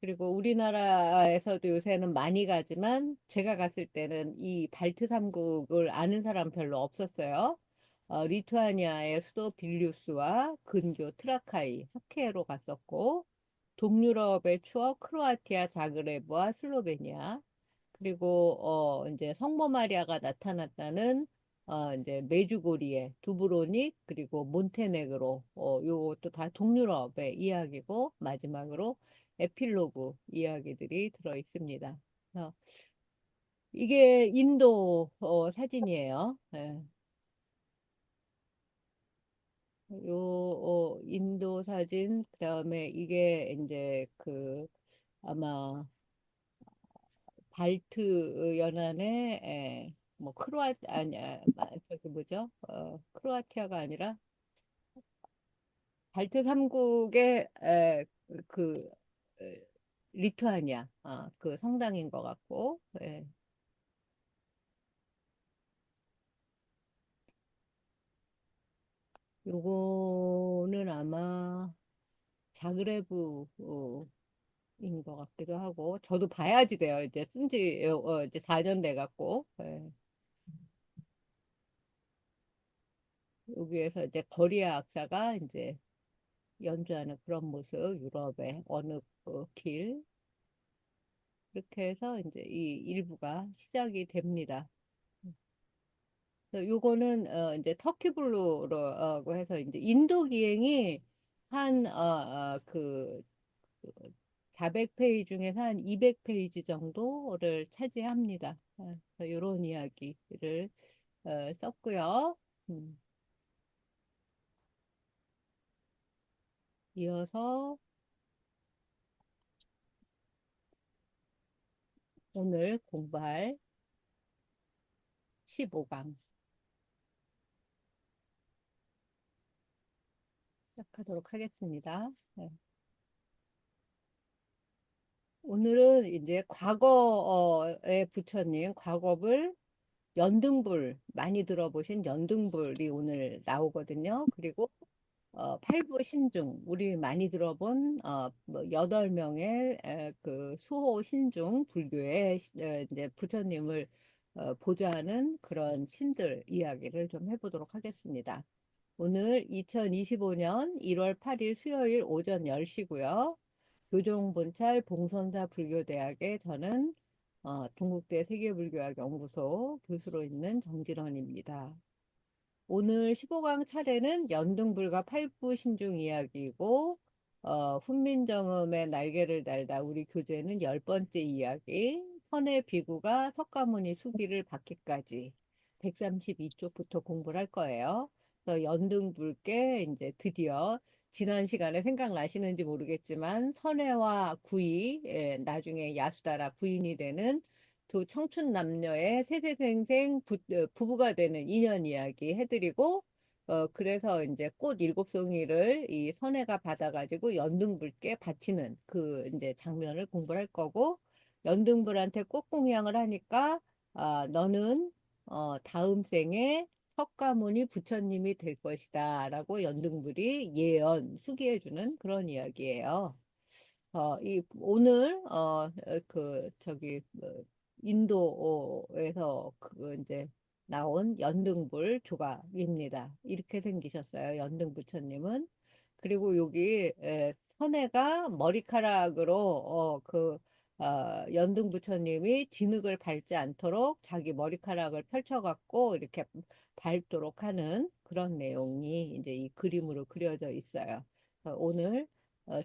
그리고 우리나라에서도 요새는 많이 가지만 제가 갔을 때는 이 발트 삼국을 아는 사람 별로 없었어요. 리투아니아의 수도 빌뉴스와 근교 트라카이, 하케로 갔었고, 동유럽의 추억 크로아티아 자그레브와 슬로베니아, 그리고 이제 성모 마리아가 나타났다는 이제 메주고리에 두브로닉 그리고 몬테네그로 요것도 다 동유럽의 이야기고 마지막으로 에필로그 이야기들이 들어 있습니다. 이게 인도 사진이에요. 예. 요 인도 사진 그다음에 이게 이제 그 아마 발트 연안에 뭐 아니야 저기 뭐죠? 크로아티아가 아니라 발트 삼국의 그 에, 리투아니아 그 성당인 것 같고 예. 요거는 아마 자그레브인 것 같기도 하고 저도 봐야지 돼요. 이제 쓴지 이제 4년 돼 갖고 예. 여기에서 이제 거리의 악사가 이제 연주하는 그런 모습, 유럽의 어느 길 이렇게 해서 이제 이 일부가 시작이 됩니다. 요거는 이제 터키 블루라고 해서 이제 인도 기행이 한 그 400페이지 중에서 한 200페이지 정도를 차지합니다. 이런 이야기를 썼고요. 음, 이어서 오늘 공부할 15강 시작하도록 하겠습니다. 네. 오늘은 이제 과거의 부처님, 과거불, 연등불, 많이 들어보신 연등불이 오늘 나오거든요. 그리고 팔부 신중, 우리 많이 들어본 뭐 8명의 그 수호 신중 불교의 이제 부처님을 보좌하는 그런 신들 이야기를 좀 해보도록 하겠습니다. 오늘 2025년 1월 8일 수요일 오전 10시고요. 교종본찰 봉선사 불교대학에 저는 동국대 세계불교학 연구소 교수로 있는 정진원입니다. 오늘 15강 차례는 연등불과 팔부 신중 이야기이고, 훈민정음의 날개를 달다 우리 교재는 10번째 이야기, 선의 비구가 석가모니 수기를 받기까지 132쪽부터 공부를 할 거예요. 그래서 연등불께 이제 드디어 지난 시간에 생각나시는지 모르겠지만 선혜와 구이, 나중에 야수다라 부인이 되는 두 청춘 남녀의 세세생생 부부가 되는 인연 이야기 해드리고, 그래서 이제 꽃 7송이를 이 선혜가 받아가지고 연등불께 바치는 그 이제 장면을 공부를 할 거고, 연등불한테 꽃공양을 하니까, 너는, 다음 생에 석가모니 부처님이 될 것이다. 라고 연등불이 예언, 수기해주는 그런 이야기예요. 오늘, 인도에서 이제 나온 연등불 조각입니다. 이렇게 생기셨어요. 연등부처님은. 그리고 여기, 선해가 머리카락으로, 연등부처님이 진흙을 밟지 않도록 자기 머리카락을 펼쳐갖고 이렇게 밟도록 하는 그런 내용이 이제 이 그림으로 그려져 있어요. 오늘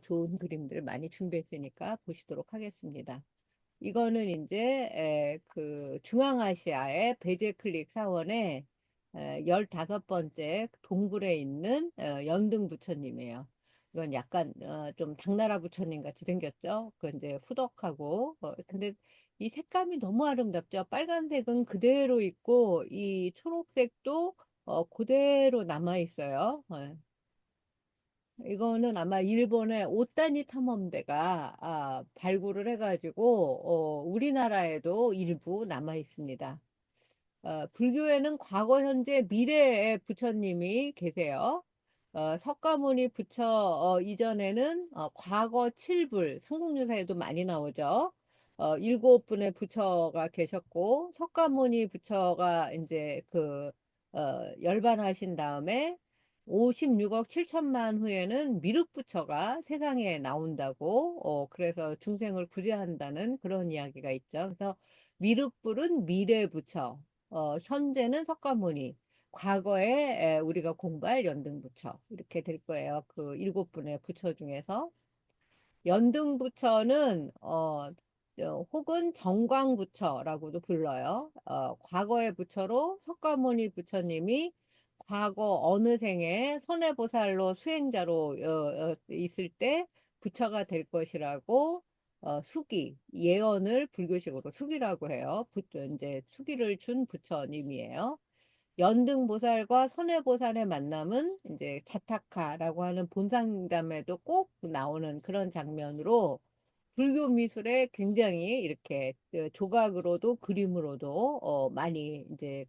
좋은 그림들 많이 준비했으니까 보시도록 하겠습니다. 이거는 이제 그 중앙아시아의 베제클릭 사원의 15번째 동굴에 있는 연등 부처님이에요. 이건 약간 좀 당나라 부처님 같이 생겼죠. 그 이제 후덕하고 근데 이 색감이 너무 아름답죠. 빨간색은 그대로 있고 이 초록색도 그대로 남아 있어요. 이거는 아마 일본의 오타니 탐험대가 발굴을 해가지고 우리나라에도 일부 남아 있습니다. 불교에는 과거, 현재, 미래의 부처님이 계세요. 석가모니 부처 이전에는 과거 7불, 삼국유사에도 많이 나오죠. 7분의 부처가 계셨고, 석가모니 부처가 이제 열반하신 다음에 56억 7천만 후에는 미륵 부처가 세상에 나온다고, 그래서 중생을 구제한다는 그런 이야기가 있죠. 그래서 미륵불은 미래 부처, 현재는 석가모니, 과거에 우리가 공부할 연등부처 이렇게 될 거예요. 그 7분의 부처 중에서 연등부처는 혹은 정광부처라고도 불러요. 과거의 부처로 석가모니 부처님이 과거 어느 생에 손해보살로 수행자로 있을 때 부처가 될 것이라고 수기 예언을 불교식으로 수기라고 해요. 이제 수기를 준 부처님이에요. 연등보살과 선해보살의 만남은 이제 자타카라고 하는 본상담에도 꼭 나오는 그런 장면으로 불교 미술에 굉장히 이렇게 조각으로도 그림으로도 많이 이제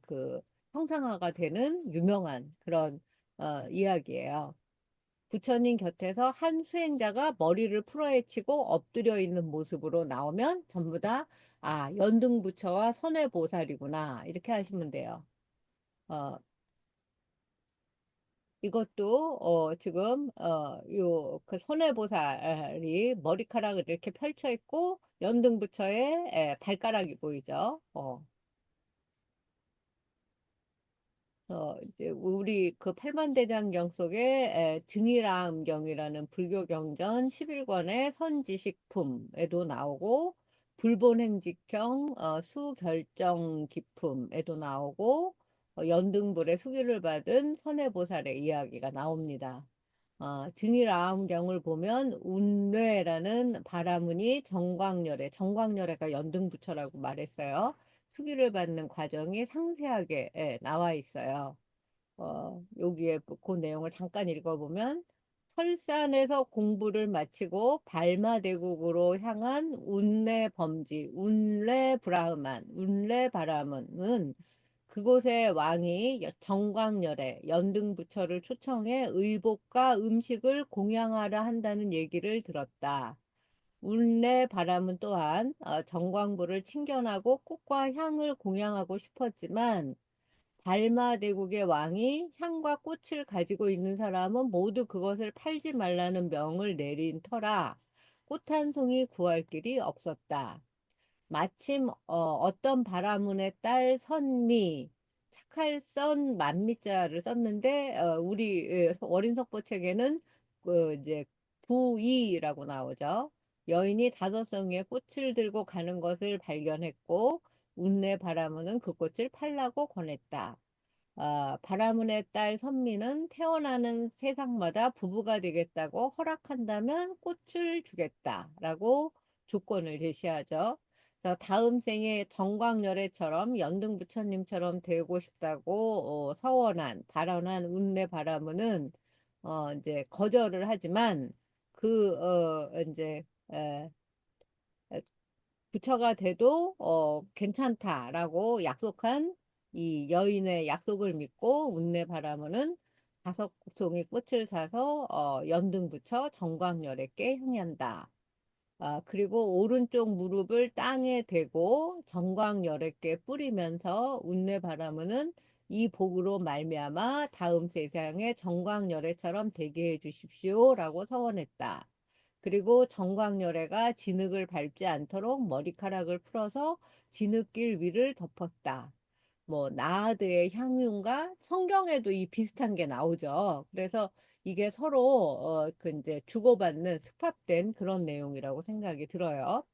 형상화가 되는 유명한 그런 이야기예요. 부처님 곁에서 한 수행자가 머리를 풀어헤치고 엎드려 있는 모습으로 나오면 전부 다 연등부처와 선해보살이구나 이렇게 하시면 돼요. 어, 이것도 지금 요 그 손해보살이 머리카락을 이렇게 펼쳐 있고 연등부처의 발가락이 보이죠. 이제 우리 그 팔만대장경 속에 증일암경이라는 불교경전 11권의 선지식품에도 나오고 불본행직형 수결정기품에도 나오고 연등불의 수기를 받은 선해보살의 이야기가 나옵니다. 증일아암경을 보면 운뇌라는 바라문이 정광열애가 연등부처라고 말했어요. 수기를 받는 과정이 상세하게 나와 있어요. 여기에 그 내용을 잠깐 읽어보면 설산에서 공부를 마치고 발마대국으로 향한 운레 범지, 운레 브라흐만, 운레 바라문은 그곳의 왕이 정광열애, 연등부처를 초청해 의복과 음식을 공양하라 한다는 얘기를 들었다. 운레 바람은 또한 정광불을 친견하고 꽃과 향을 공양하고 싶었지만 발마대국의 왕이 향과 꽃을 가지고 있는 사람은 모두 그것을 팔지 말라는 명을 내린 터라 꽃 한 송이 구할 길이 없었다. 마침 어떤 바라문의 딸 선미 착할 선 만미자를 썼는데 우리 월인석보 책에는 그 이제 부이라고 나오죠. 여인이 다섯 송이의 꽃을 들고 가는 것을 발견했고 운내 바라문은 그 꽃을 팔라고 권했다. 바라문의 딸 선미는 태어나는 세상마다 부부가 되겠다고 허락한다면 꽃을 주겠다라고 조건을 제시하죠. 그래서 다음 생에 정광열애처럼 연등부처님처럼 되고 싶다고 서원한 발언한 운내 바라문은 이제 거절을 하지만 이제 에, 부처가 돼도 괜찮다라고 약속한 이 여인의 약속을 믿고 운내 바라문은 다섯 송이 꽃을 사서 연등부처 정광열에게 향한다. 그리고 오른쪽 무릎을 땅에 대고 정광열에게 뿌리면서 운내 바라문은 이 복으로 말미암아 다음 세상에 정광열애처럼 되게 해 주십시오라고 서원했다. 그리고 정광열애가 진흙을 밟지 않도록 머리카락을 풀어서 진흙길 위를 덮었다. 뭐 나아드의 향유인가 성경에도 이 비슷한 게 나오죠. 그래서 이게 서로 그 이제 주고받는 습합된 그런 내용이라고 생각이 들어요.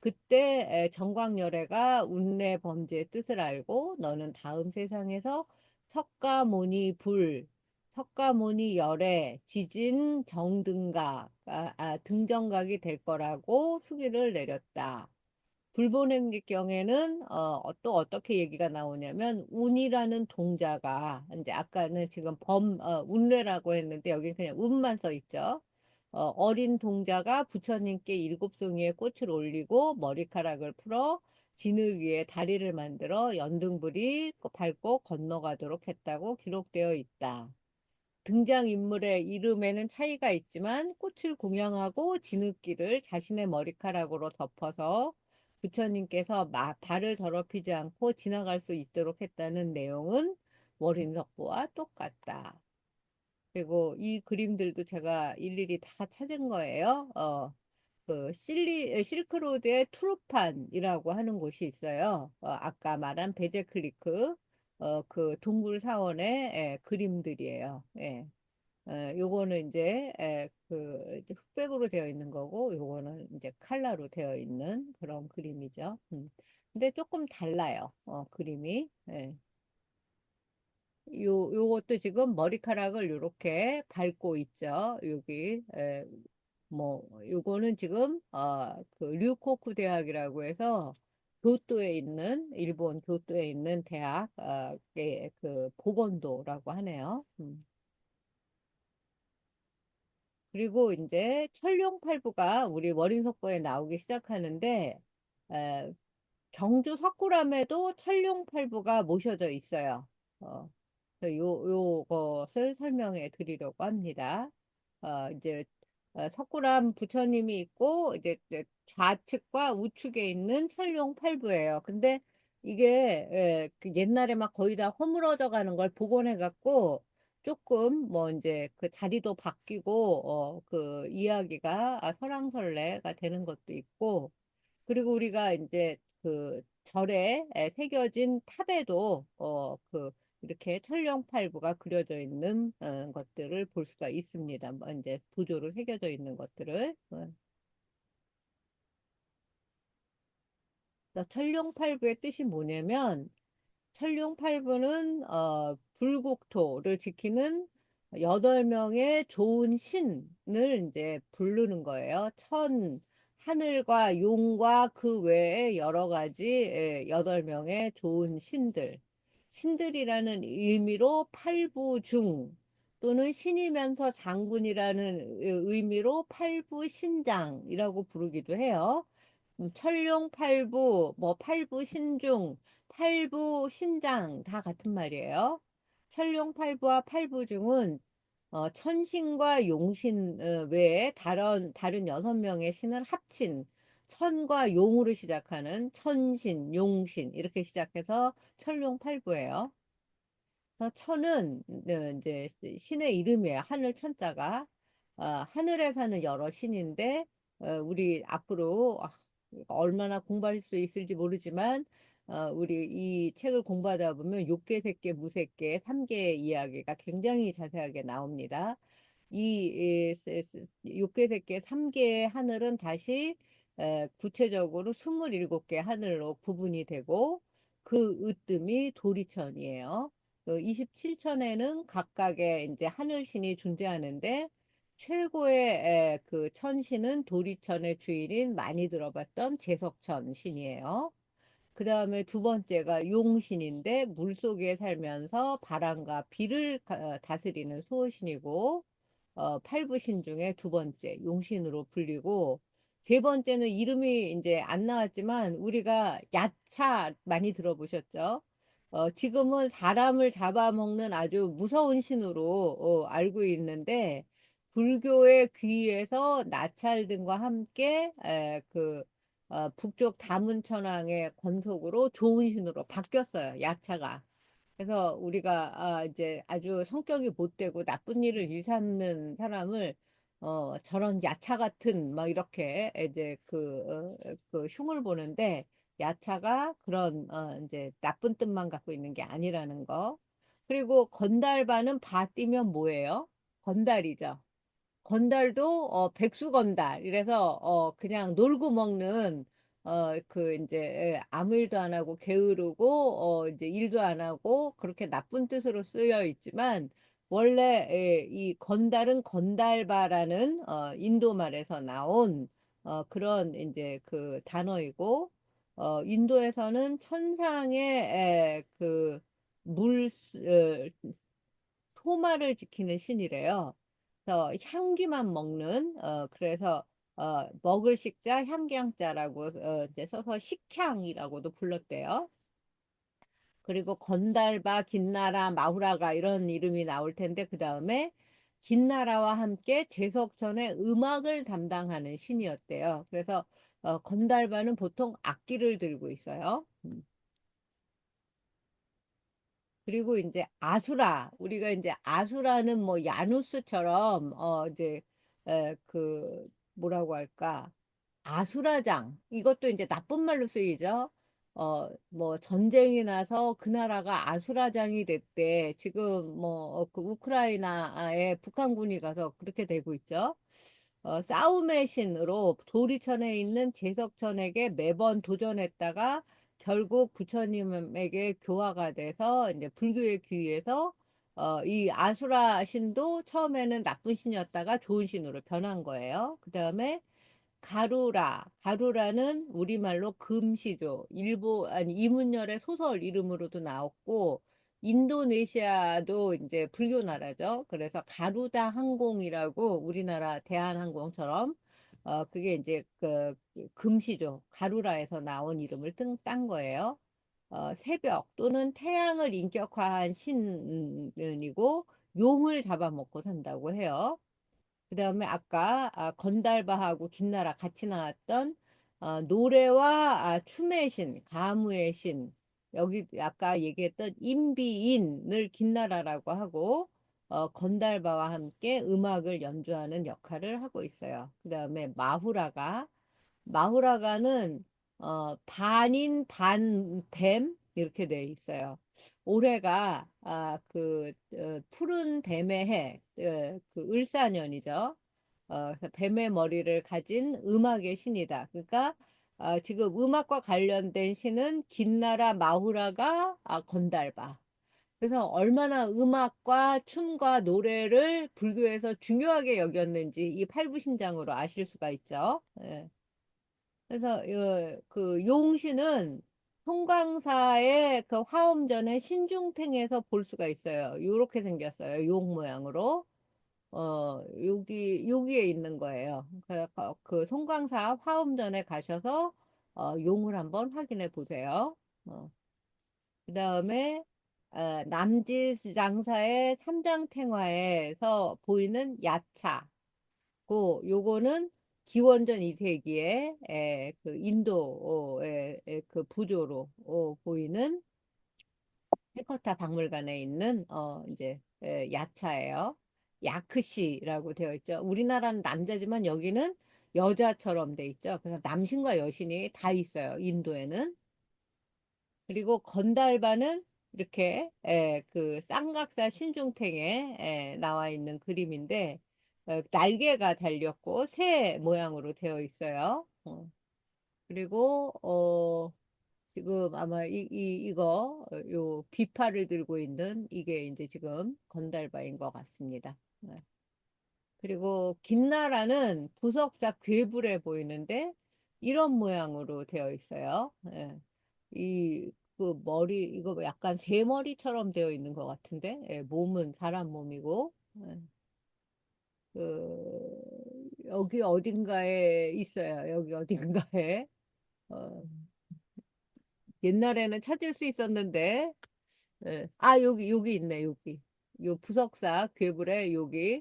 그때 정광열애가 운내 범죄의 뜻을 알고 너는 다음 세상에서 석가모니 불, 석가모니 열애, 지진 정등각, 등정각이 될 거라고 수기를 내렸다. 불보냄경에는 또 어떻게 얘기가 나오냐면 운이라는 동자가 이제 아까는 지금 운례라고 했는데 여기 그냥 운만 써 있죠. 어린 동자가 부처님께 일곱 송이의 꽃을 올리고 머리카락을 풀어 진흙 위에 다리를 만들어 연등불이 밟고 건너가도록 했다고 기록되어 있다. 등장인물의 이름에는 차이가 있지만 꽃을 공양하고 진흙길을 자신의 머리카락으로 덮어서 부처님께서 발을 더럽히지 않고 지나갈 수 있도록 했다는 내용은 월인석보와 똑같다. 그리고 이 그림들도 제가 일일이 다 찾은 거예요. 실크로드의 투르판이라고 하는 곳이 있어요. 아까 말한 베제크리크, 그 동굴 사원의 그림들이에요. 예. 요거는 이제 이제 흑백으로 되어 있는 거고 요거는 이제 칼라로 되어 있는 그런 그림이죠. 근데 조금 달라요. 그림이. 예. 요것도 지금 머리카락을 요렇게 밟고 있죠. 여기. 뭐 요거는 지금 그 류코쿠 대학이라고 해서 교토에 있는 일본 교토에 있는 대학 그 보건도라고 하네요. 그리고 이제 천룡팔부가 우리 월인석거에 나오기 시작하는데 에, 경주 석굴암에도 천룡팔부가 모셔져 있어요. 어, 그래서 요것을 설명해 드리려고 합니다. 이제 석굴암 부처님이 있고 이제 좌측과 우측에 있는 천룡팔부예요. 근데 이게 그 옛날에 막 거의 다 허물어져 가는 걸 복원해 갖고 조금 뭐 이제 그 자리도 바뀌고 그 이야기가 설왕설래가 되는 것도 있고 그리고 우리가 이제 그 절에 새겨진 탑에도 그 이렇게 천령팔부가 그려져 있는 것들을 볼 수가 있습니다. 뭐 이제 부조로 새겨져 있는 것들을. 천룡팔부의 뜻이 뭐냐면 천룡팔부는 불국토를 지키는 여덟 명의 좋은 신을 이제 부르는 거예요. 하늘과 용과 그 외에 여러 가지 여덟 명의 좋은 신들. 신들이라는 의미로 팔부중 또는 신이면서 장군이라는 의미로 팔부신장이라고 부르기도 해요. 천룡팔부, 뭐 팔부신중, 팔부신장 다 같은 말이에요. 천룡팔부와 팔부중은 천신과 용신 외에 다른 여섯 명의 신을 합친 천과 용으로 시작하는 천신, 용신 이렇게 시작해서 천룡팔부예요. 천은 이제 신의 이름이에요. 하늘 천자가 하늘에 사는 여러 신인데 우리 앞으로 얼마나 공부할 수 있을지 모르지만 우리 이 책을 공부하다 보면 욕계, 색계, 무색계 3개의 이야기가 굉장히 자세하게 나옵니다. 욕계색계 3개의 하늘은 다시 구체적으로 27개 하늘로 구분이 되고 그 으뜸이 도리천이에요. 그 27천에는 각각의 이제 하늘신이 존재하는데 최고의 그 천신은 도리천의 주인인 많이 들어봤던 제석천 신이에요. 그 다음에 두 번째가 용신인데 물속에 살면서 바람과 비를 다스리는 수호신이고 팔부신 중에 두 번째 용신으로 불리고 세 번째는 이름이 이제 안 나왔지만 우리가 야차 많이 들어보셨죠? 지금은 사람을 잡아먹는 아주 무서운 신으로 알고 있는데 불교의 귀에서 나찰 등과 함께 북쪽 다문천왕의 건속으로 좋은 신으로 바뀌었어요. 야차가. 그래서 우리가 이제 아주 성격이 못되고 나쁜 일을 일삼는 사람을 저런 야차 같은 막 이렇게 이제 그 흉을 보는데 야차가 그런 이제 나쁜 뜻만 갖고 있는 게 아니라는 거. 그리고 건달바는 바 띄면 뭐예요? 건달이죠. 건달도 백수 건달 이래서 그냥 놀고 먹는 그 이제 아무 일도 안 하고 게으르고 이제 일도 안 하고 그렇게 나쁜 뜻으로 쓰여 있지만 원래 이 건달은 건달바라는 인도 말에서 나온 그런 이제 그 단어이고 인도에서는 천상의 그물 소마를 지키는 신이래요. 그래서 향기만 먹는 그래서 먹을 식자 향기향자라고 이제 써서 식향이라고도 불렀대요. 그리고 건달바, 긴나라, 마후라가 이런 이름이 나올 텐데 그 다음에 긴나라와 함께 제석천의 음악을 담당하는 신이었대요. 그래서 건달바는 보통 악기를 들고 있어요. 그리고 이제 아수라 우리가 이제 아수라는 뭐 야누스처럼 이제 그 뭐라고 할까 아수라장 이것도 이제 나쁜 말로 쓰이죠. 뭐 전쟁이 나서 그 나라가 아수라장이 됐대. 지금 뭐그 우크라이나에 북한군이 가서 그렇게 되고 있죠. 싸움의 신으로 도리천에 있는 제석천에게 매번 도전했다가 결국 부처님에게 교화가 돼서 이제 불교에 귀해서 이 아수라 신도 처음에는 나쁜 신이었다가 좋은 신으로 변한 거예요. 그 다음에 가루라는 우리말로 금시조, 아니 이문열의 소설 이름으로도 나왔고 인도네시아도 이제 불교 나라죠. 그래서 가루다 항공이라고 우리나라 대한항공처럼 그게 이제 그 금시조 가루라에서 나온 이름을 딴 거예요. 새벽 또는 태양을 인격화한 신이고 용을 잡아먹고 산다고 해요. 그 다음에 아까 건달바하고 김나라 같이 나왔던 노래와 춤의 신, 가무의 신, 여기 아까 얘기했던 인비인을 김나라라고 하고 건달바와 함께 음악을 연주하는 역할을 하고 있어요. 그 다음에 마후라가는 반인 반뱀 이렇게 돼 있어요. 올해가 푸른 뱀의 해, 그 을사년이죠. 그래서 뱀의 머리를 가진 음악의 신이다. 그러니까 지금 음악과 관련된 신은 긴나라 마후라가 건달바. 그래서 얼마나 음악과 춤과 노래를 불교에서 중요하게 여겼는지 이 팔부신장으로 아실 수가 있죠. 예. 그래서 그 용신은 송광사의 그 화엄전의 신중탱에서 볼 수가 있어요. 요렇게 생겼어요. 용 모양으로. 여기에 있는 거예요. 그 송광사 화엄전에 가셔서 용을 한번 확인해 보세요. 그 다음에 남지장사의 삼장탱화에서 보이는 야차. 요거는 기원전 2세기에 그 인도의 그 부조로 보이는 해커타 박물관에 있는 이제 야차예요. 야크시라고 되어 있죠. 우리나라는 남자지만 여기는 여자처럼 돼 있죠. 그래서 남신과 여신이 다 있어요. 인도에는. 그리고 건달바는 이렇게 그 쌍각사 신중탱에 나와 있는 그림인데 날개가 달렸고 새 모양으로 되어 있어요. 그리고 지금 아마 요 비파를 들고 있는 이게 이제 지금 건달바인 것 같습니다. 네. 그리고 김나라는 부석사 괴불해 보이는데 이런 모양으로 되어 있어요. 예. 그 머리, 이거 약간 새 머리처럼 되어 있는 것 같은데, 예, 몸은 사람 몸이고, 예. 여기 어딘가에 있어요. 여기 어딘가에. 어, 옛날에는 찾을 수 있었는데, 예. 아, 여기 있네, 여기. 요 부석사 괴물의 여기,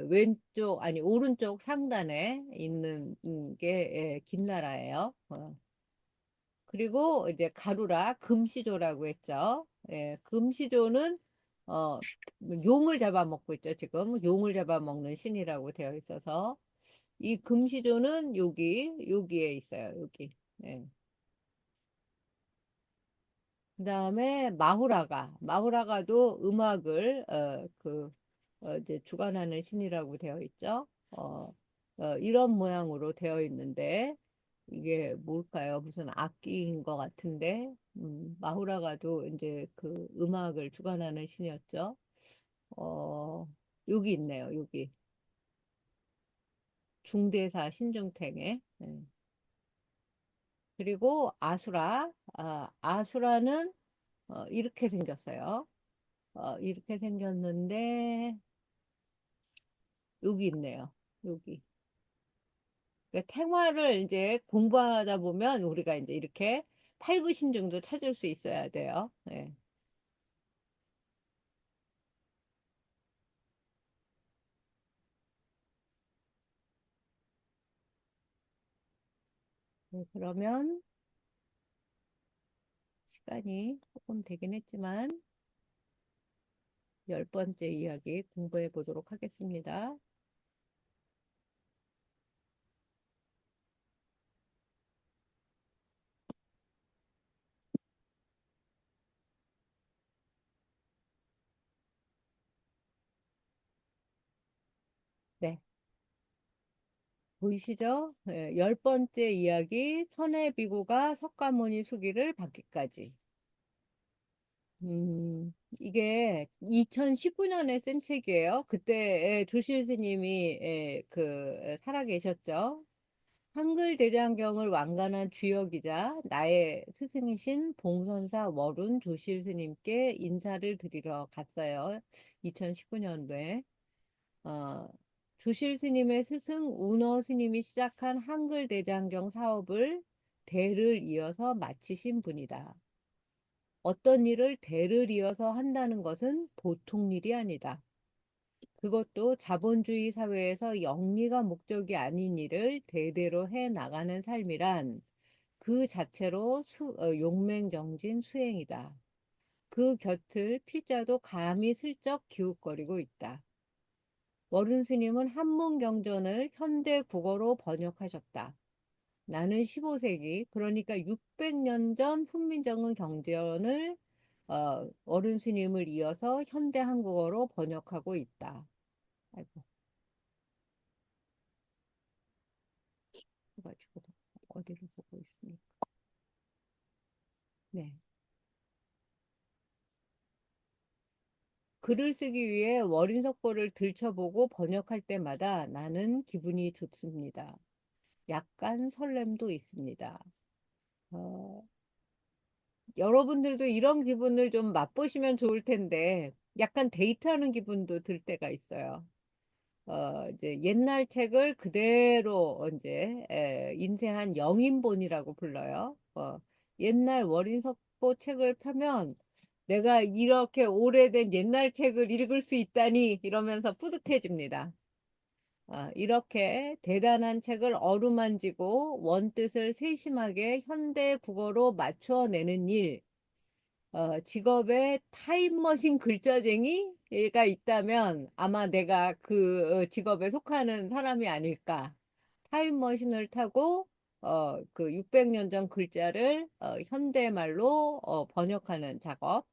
왼쪽, 아니, 오른쪽 상단에 있는 게, 김나라예요. 그리고 이제 가루라, 금시조라고 했죠. 예, 금시조는, 어, 용을 잡아먹고 있죠, 지금. 용을 잡아먹는 신이라고 되어 있어서. 이 금시조는 여기에 있어요, 여기. 예. 그다음에 마후라가도 음악을 이제 주관하는 신이라고 되어 있죠. 이런 모양으로 되어 있는데 이게 뭘까요? 무슨 악기인 것 같은데 마후라가도 이제 그 음악을 주관하는 신이었죠. 어, 여기 있네요. 여기 중대사 신중탱에. 그리고 아수라는 이렇게 생겼어요. 이렇게 생겼는데, 여기 있네요. 여기. 그러니까 생활을 이제 공부하다 보면 우리가 이제 이렇게 팔구신증도 찾을 수 있어야 돼요. 네. 그러면 시간이 조금 되긴 했지만, 10번째 이야기 공부해 보도록 하겠습니다. 네. 보이시죠? 네, 10번째 이야기, 선해비고가 석가모니 수기를 받기까지. 이게 2019년에 쓴 책이에요. 그때 조실 스님이 살아 계셨죠. 한글 대장경을 완간한 주역이자 나의 스승이신 봉선사 월운 조실 스님께 인사를 드리러 갔어요. 2019년도에. 조실 스님의 스승 운어 스님이 시작한 한글 대장경 사업을 대를 이어서 마치신 분이다. 어떤 일을 대를 이어서 한다는 것은 보통 일이 아니다. 그것도 자본주의 사회에서 영리가 목적이 아닌 일을 대대로 해 나가는 삶이란 그 자체로 용맹정진 수행이다. 그 곁을 필자도 감히 슬쩍 기웃거리고 있다. 워른 스님은 한문경전을 현대 국어로 번역하셨다. 나는 15세기, 그러니까 600년 전 훈민정음 경전을 어른 스님을 이어서 현대 한국어로 번역하고 있다. 아이고, 그래가지고 어디를 보고 있습니까? 네. 글을 쓰기 위해 월인석고를 들춰보고 번역할 때마다 나는 기분이 좋습니다. 약간 설렘도 있습니다. 어, 여러분들도 이런 기분을 좀 맛보시면 좋을 텐데, 약간 데이트하는 기분도 들 때가 있어요. 이제 옛날 책을 그대로 이제 인쇄한 영인본이라고 불러요. 옛날 월인석보 책을 펴면 내가 이렇게 오래된 옛날 책을 읽을 수 있다니 이러면서 뿌듯해집니다. 이렇게 대단한 책을 어루만지고 원뜻을 세심하게 현대 국어로 맞추어내는 일, 직업에 타임머신 글자쟁이가 있다면 아마 내가 그 직업에 속하는 사람이 아닐까. 타임머신을 타고 그 600년 전 글자를 현대말로 번역하는 작업.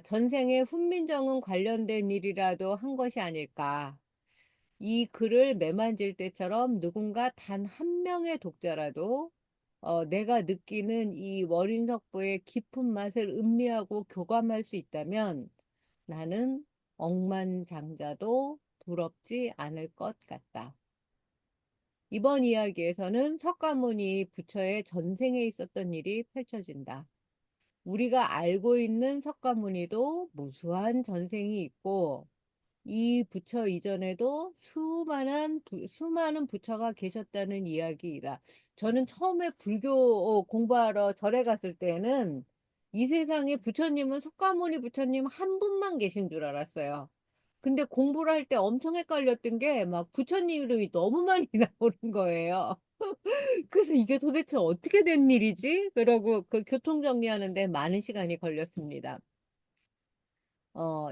전생에 훈민정음 관련된 일이라도 한 것이 아닐까. 이 글을 매만질 때처럼 누군가 단 한 명의 독자라도 내가 느끼는 이 월인석보의 깊은 맛을 음미하고 교감할 수 있다면 나는 억만장자도 부럽지 않을 것 같다. 이번 이야기에서는 석가모니 부처의 전생에 있었던 일이 펼쳐진다. 우리가 알고 있는 석가모니도 무수한 전생이 있고 이 부처 이전에도 수많은 부처가 계셨다는 이야기이다. 저는 처음에 불교 공부하러 절에 갔을 때는 이 세상에 부처님은 석가모니 부처님 한 분만 계신 줄 알았어요. 근데 공부를 할 때 엄청 헷갈렸던 게 막 부처님 이름이 너무 많이 나오는 거예요. 그래서 이게 도대체 어떻게 된 일이지? 그러고 그 교통 정리하는데 많은 시간이 걸렸습니다.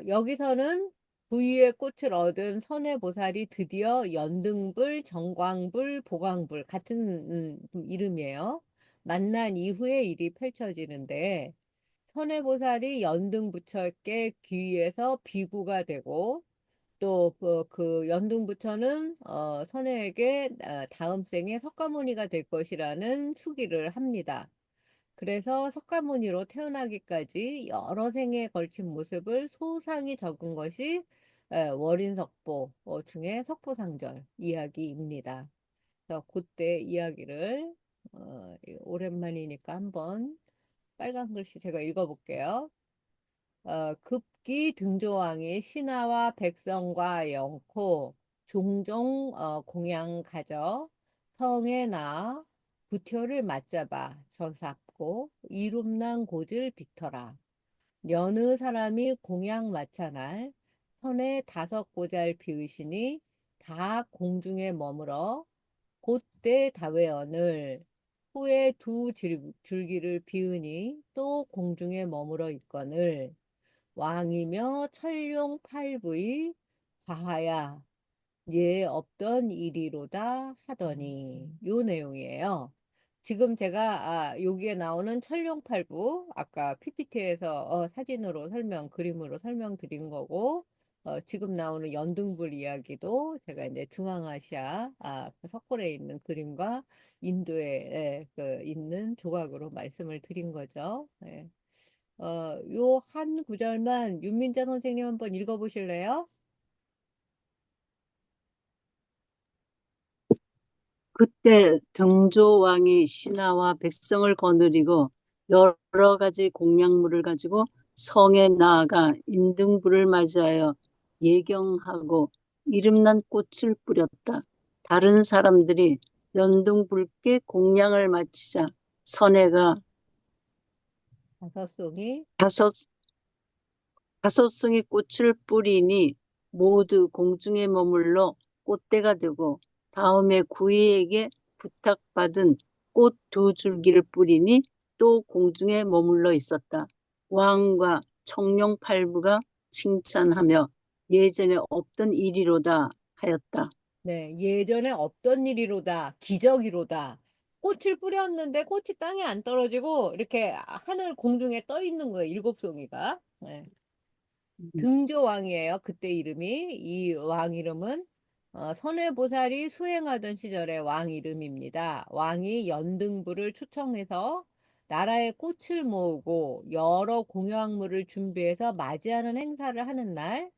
여기서는 부유의 꽃을 얻은 선해보살이 드디어 연등불, 정광불, 보광불 같은 이름이에요. 만난 이후의 일이 펼쳐지는데 선해보살이 연등부처께 귀에서 비구가 되고 또 그 연등부처는 선해에게 다음 생에 석가모니가 될 것이라는 수기를 합니다. 그래서 석가모니로 태어나기까지 여러 생에 걸친 모습을 소상히 적은 것이 월인석보 중에 석보상절 이야기입니다. 그래서 그때 이야기를 오랜만이니까 한번 빨간 글씨 제가 읽어볼게요. 급기 등조왕이 신하와 백성과 영코 종종 공양 가져 성에 나 부처를 맞잡아 저삽고 이름난 고질 빅터라. 여느 사람이 공양 마차날 선에 다섯 고잘 비으시니 다 공중에 머물어 곧대 다회언을 후에 두 줄기를 비으니 또 공중에 머물어 있거늘 왕이며 천룡 팔부의 과하야 예 없던 일이로다 하더니 요 내용이에요. 지금 제가 여기에 나오는 천룡팔부 아까 PPT에서 사진으로 그림으로 설명드린 거고 지금 나오는 연등불 이야기도 제가 이제 중앙아시아 그 석굴에 있는 그림과 인도에 그 있는 조각으로 말씀을 드린 거죠. 예. 요 한 구절만 윤민자 선생님 한번 읽어보실래요? 그때 등조왕이 신하와 백성을 거느리고 여러 가지 공약물을 가지고 성에 나아가 인등불을 맞이하여 예경하고 이름난 꽃을 뿌렸다. 다른 사람들이 연등불께 공양을 마치자 선해가 다섯 송이 다섯 다섯 송이 꽃을 뿌리니 모두 공중에 머물러 꽃대가 되고 다음에 구이에게 부탁받은 꽃 두 줄기를 뿌리니 또 공중에 머물러 있었다. 왕과 청룡팔부가 칭찬하며 예전에 없던 일이로다 하였다. 네, 예전에 없던 일이로다, 기적이로다. 꽃을 뿌렸는데 꽃이 땅에 안 떨어지고 이렇게 하늘 공중에 떠 있는 거예요, 일곱 송이가. 네. 등조왕이에요, 그때 이름이. 이 왕 이름은 선해보살이 수행하던 시절의 왕 이름입니다. 왕이 연등불을 초청해서 나라에 꽃을 모으고 여러 공양물을 준비해서 맞이하는 행사를 하는 날,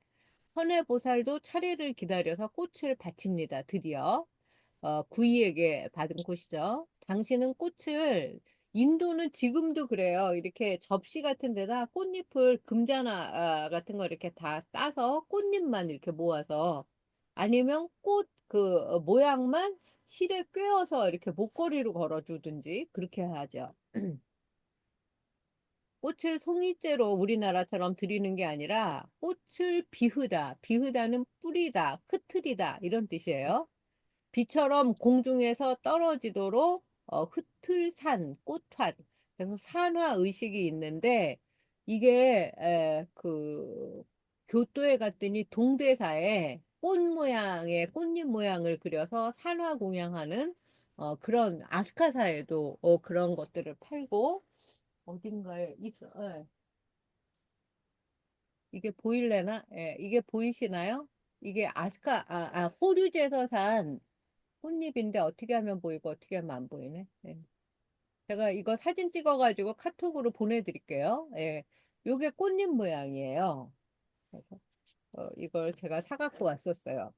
선해보살도 차례를 기다려서 꽃을 바칩니다. 드디어 구이에게 받은 꽃이죠. 당신은 꽃을 인도는 지금도 그래요. 이렇게 접시 같은 데다 꽃잎을 금자나 같은 거 이렇게 다 따서 꽃잎만 이렇게 모아서 아니면 꽃 그 모양만 실에 꿰어서 이렇게 목걸이로 걸어주든지 그렇게 하죠. 꽃을 송이째로 우리나라처럼 드리는 게 아니라 꽃을 비흐다. 비흐다는 뿌리다, 흩트리다 이런 뜻이에요. 비처럼 공중에서 떨어지도록 흩틀산, 꽃환. 그래서 산화 의식이 있는데 이게 그 교토에 갔더니 동대사에 꽃 모양의 꽃잎 모양을 그려서 산화 공양하는 그런 아스카사에도 그런 것들을 팔고 어딘가에 있어. 예. 이게 보일래나? 예, 이게 보이시나요? 이게 호류제에서 산 꽃잎인데 어떻게 하면 보이고 어떻게 하면 안 보이네. 예. 제가 이거 사진 찍어가지고 카톡으로 보내드릴게요. 예. 요게 꽃잎 모양이에요. 그래서, 이걸 제가 사갖고 왔었어요.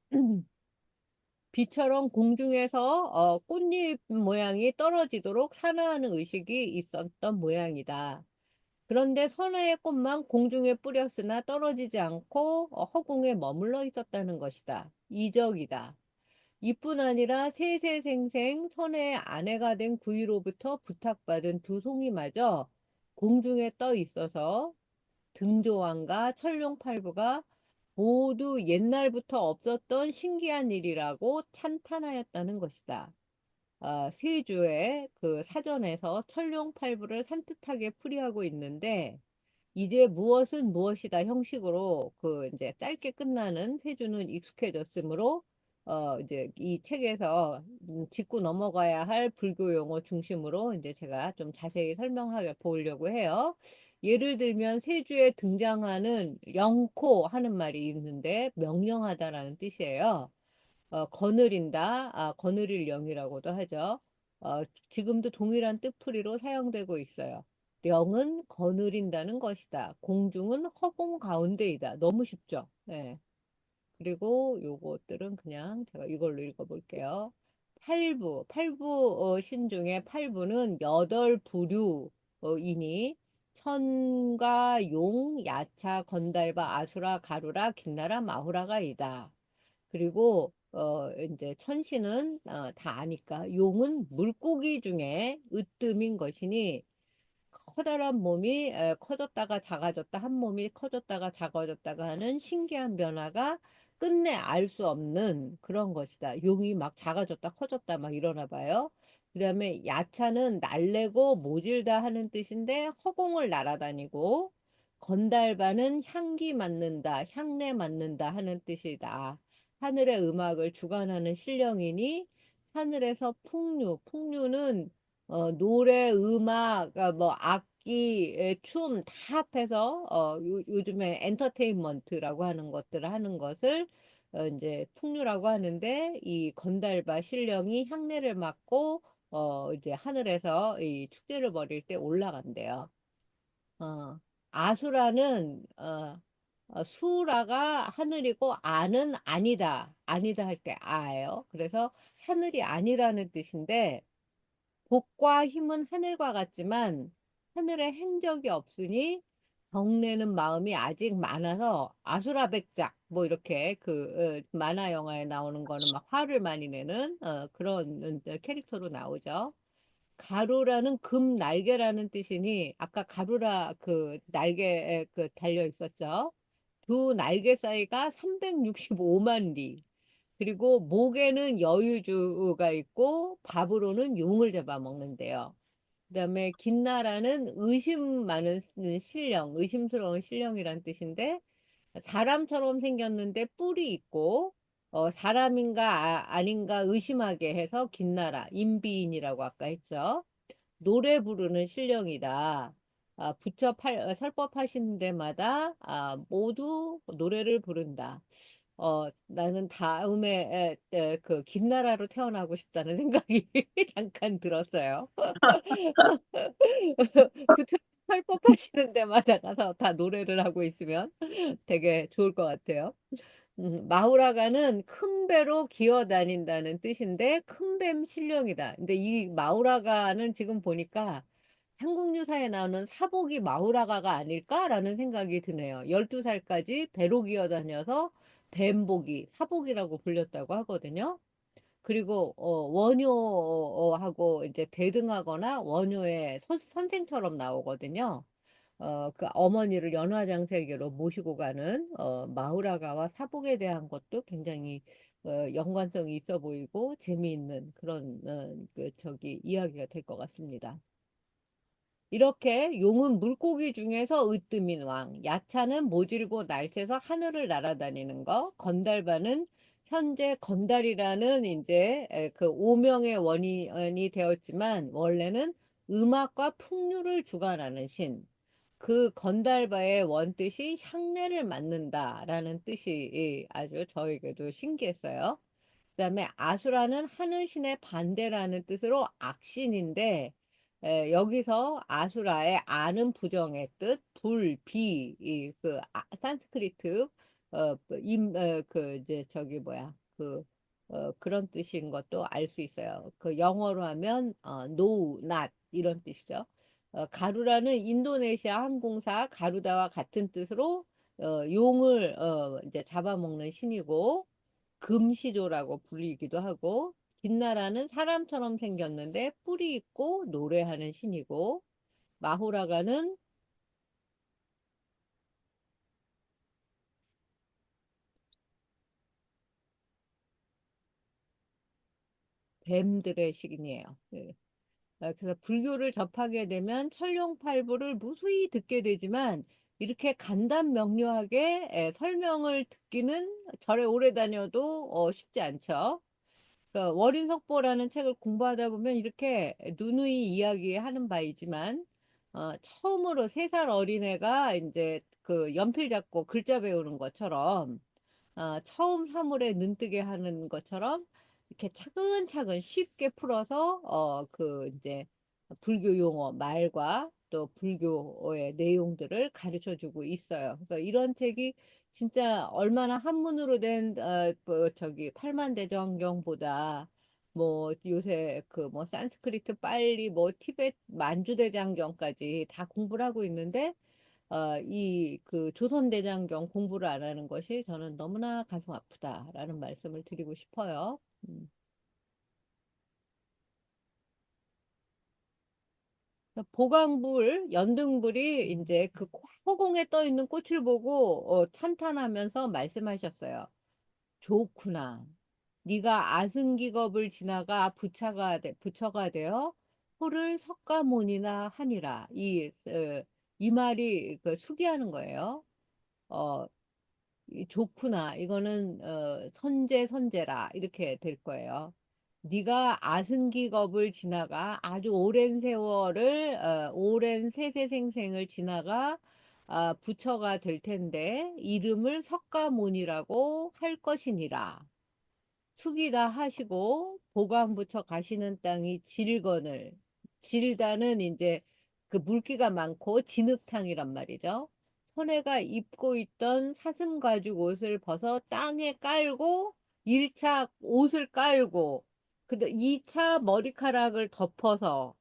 비처럼 공중에서 꽃잎 모양이 떨어지도록 산화하는 의식이 있었던 모양이다. 그런데 선화의 꽃만 공중에 뿌렸으나 떨어지지 않고 허공에 머물러 있었다는 것이다. 이적이다. 이뿐 아니라 세세생생 선혜의 아내가 된 구이로부터 부탁받은 두 송이마저 공중에 떠 있어서 등조왕과 천룡팔부가 모두 옛날부터 없었던 신기한 일이라고 찬탄하였다는 것이다. 세주의 그 사전에서 천룡팔부를 산뜻하게 풀이하고 있는데 이제 무엇은 무엇이다 형식으로 그 이제 짧게 끝나는 세주는 익숙해졌으므로 이제 이 책에서 짚고 넘어가야 할 불교 용어 중심으로 이제 제가 좀 자세히 설명하게 보려고 해요. 예를 들면 세주에 등장하는 영코 하는 말이 있는데 명령하다라는 뜻이에요. 거느린다, 거느릴 영이라고도 하죠. 지금도 동일한 뜻풀이로 사용되고 있어요. 령은 거느린다는 것이다. 공중은 허공 가운데이다. 너무 쉽죠? 네. 그리고 요것들은 그냥 제가 이걸로 읽어볼게요. 팔부 신 중에 팔부는 여덟 부류이니 천가, 용, 야차, 건달바, 아수라, 가루라, 긴나라, 마후라가 이다. 그리고 이제 천신은 다 아니까 용은 물고기 중에 으뜸인 것이니 커다란 몸이 커졌다가 작아졌다 한 몸이 커졌다가 작아졌다가 하는 신기한 변화가 끝내 알 수 없는 그런 것이다. 용이 막 작아졌다 커졌다 막 이러나 봐요. 그다음에 야차는 날래고 모질다 하는 뜻인데 허공을 날아다니고 건달바는 향기 맡는다, 향내 맡는다 하는 뜻이다. 하늘의 음악을 주관하는 신령이니 하늘에서 풍류는 노래, 음악, 뭐 악기, 춤 다 합해서 요즘에 엔터테인먼트라고 하는 것들을 하는 것을 이제 풍류라고 하는데 이 건달바 신령이 향내를 맡고 이제 하늘에서 이 축제를 벌일 때 올라간대요. 어, 아수라는 수라가 하늘이고 아는 아니다. 아니다 할 때 아예요. 그래서 하늘이 아니라는 뜻인데 복과 힘은 하늘과 같지만 하늘에 행적이 없으니 정내는 마음이 아직 많아서 아수라백작 뭐 이렇게 그 만화 영화에 나오는 거는 막 화를 많이 내는 그런 캐릭터로 나오죠. 가루라는 금 날개라는 뜻이니 아까 가루라 그 날개에 그 달려 있었죠. 두 날개 사이가 365만 리. 그리고 목에는 여유주가 있고 밥으로는 용을 잡아먹는데요. 그다음에 긴나라는 의심 많은 신령, 의심스러운 신령이란 뜻인데 사람처럼 생겼는데 뿔이 있고 사람인가 아닌가 의심하게 해서 긴나라, 인비인이라고 아까 했죠. 노래 부르는 신령이다. 설법하시는 데마다 모두 노래를 부른다. 나는 다음에 그 긴나라로 태어나고 싶다는 생각이 잠깐 들었어요. 부처 설법하시는 데마다 가서 다 노래를 하고 있으면 되게 좋을 것 같아요. 마우라가는 큰 배로 기어 다닌다는 뜻인데 큰 뱀 신령이다. 근데 이 마우라가는 지금 보니까 삼국유사에 나오는 사복이 마우라가가 아닐까라는 생각이 드네요. 12살까지 배로 기어 다녀서 뱀복이 사복이라고 불렸다고 하거든요. 그리고 원효하고 이제 대등하거나 원효의 선생처럼 나오거든요. 그 어머니를 연화장세기로 모시고 가는 마우라가와 사복에 대한 것도 굉장히 연관성이 있어 보이고 재미있는 그런 그 저기 이야기가 될 것 같습니다. 이렇게 용은 물고기 중에서 으뜸인 왕, 야차는 모질고 날쌔서 하늘을 날아다니는 거, 건달바는 현재 건달이라는 이제 그 오명의 원인이 되었지만 원래는 음악과 풍류를 주관하는 신. 그 건달바의 원뜻이 향내를 맡는다라는 뜻이 아주 저에게도 신기했어요. 그다음에 아수라는 하늘신의 반대라는 뜻으로 악신인데 여기서 아수라의 아는 부정의 뜻, 불, 비, 산스크리트 그 이제 저기 뭐야 그런 뜻인 것도 알 수 있어요. 그 영어로 하면 no, not 이런 뜻이죠. 가루라는 인도네시아 항공사 가루다와 같은 뜻으로 용을 이제 잡아먹는 신이고 금시조라고 불리기도 하고 빛나라는 사람처럼 생겼는데 뿔이 있고 노래하는 신이고 마후라가는 뱀들의 신이에요. 예. 그래서 불교를 접하게 되면 천룡팔부를 무수히 듣게 되지만 이렇게 간단명료하게 설명을 듣기는 절에 오래 다녀도 쉽지 않죠. 그 월인석보라는 책을 공부하다 보면 이렇게 누누이 이야기하는 바이지만 처음으로 3살 어린애가 이제 그 연필 잡고 글자 배우는 것처럼 처음 사물에 눈뜨게 하는 것처럼 이렇게 차근차근 쉽게 풀어서 그 이제 불교 용어 말과 또 불교의 내용들을 가르쳐 주고 있어요. 그래서 이런 책이 진짜 얼마나 한문으로 된 뭐 저기 팔만대장경보다 뭐 요새 그 뭐 산스크리트 빨리 뭐 티베트 만주대장경까지 다 공부를 하고 있는데 이 그 조선대장경 공부를 안 하는 것이 저는 너무나 가슴 아프다라는 말씀을 드리고 싶어요. 음. 보강불, 연등불이 이제 그 허공에 떠 있는 꽃을 보고 찬탄하면서 말씀하셨어요. 좋구나. 네가 아승기겁을 지나가 부처가 되어 호를 석가모니나 하니라. 이 말이 그 수기하는 거예요. 어, 좋구나. 이거는 선제라 이렇게 될 거예요. 네가 아승기겁을 지나가 아주 오랜 세월을 오랜 세세생생을 지나가 부처가 될 텐데 이름을 석가모니라고 할 것이니라. 숙이다 하시고 보강부처 가시는 땅이 질거늘 질다는 이제 그 물기가 많고 진흙탕이란 말이죠. 선혜가 입고 있던 사슴 가죽 옷을 벗어 땅에 깔고 1차 옷을 깔고 근데 2차 머리카락을 덮어서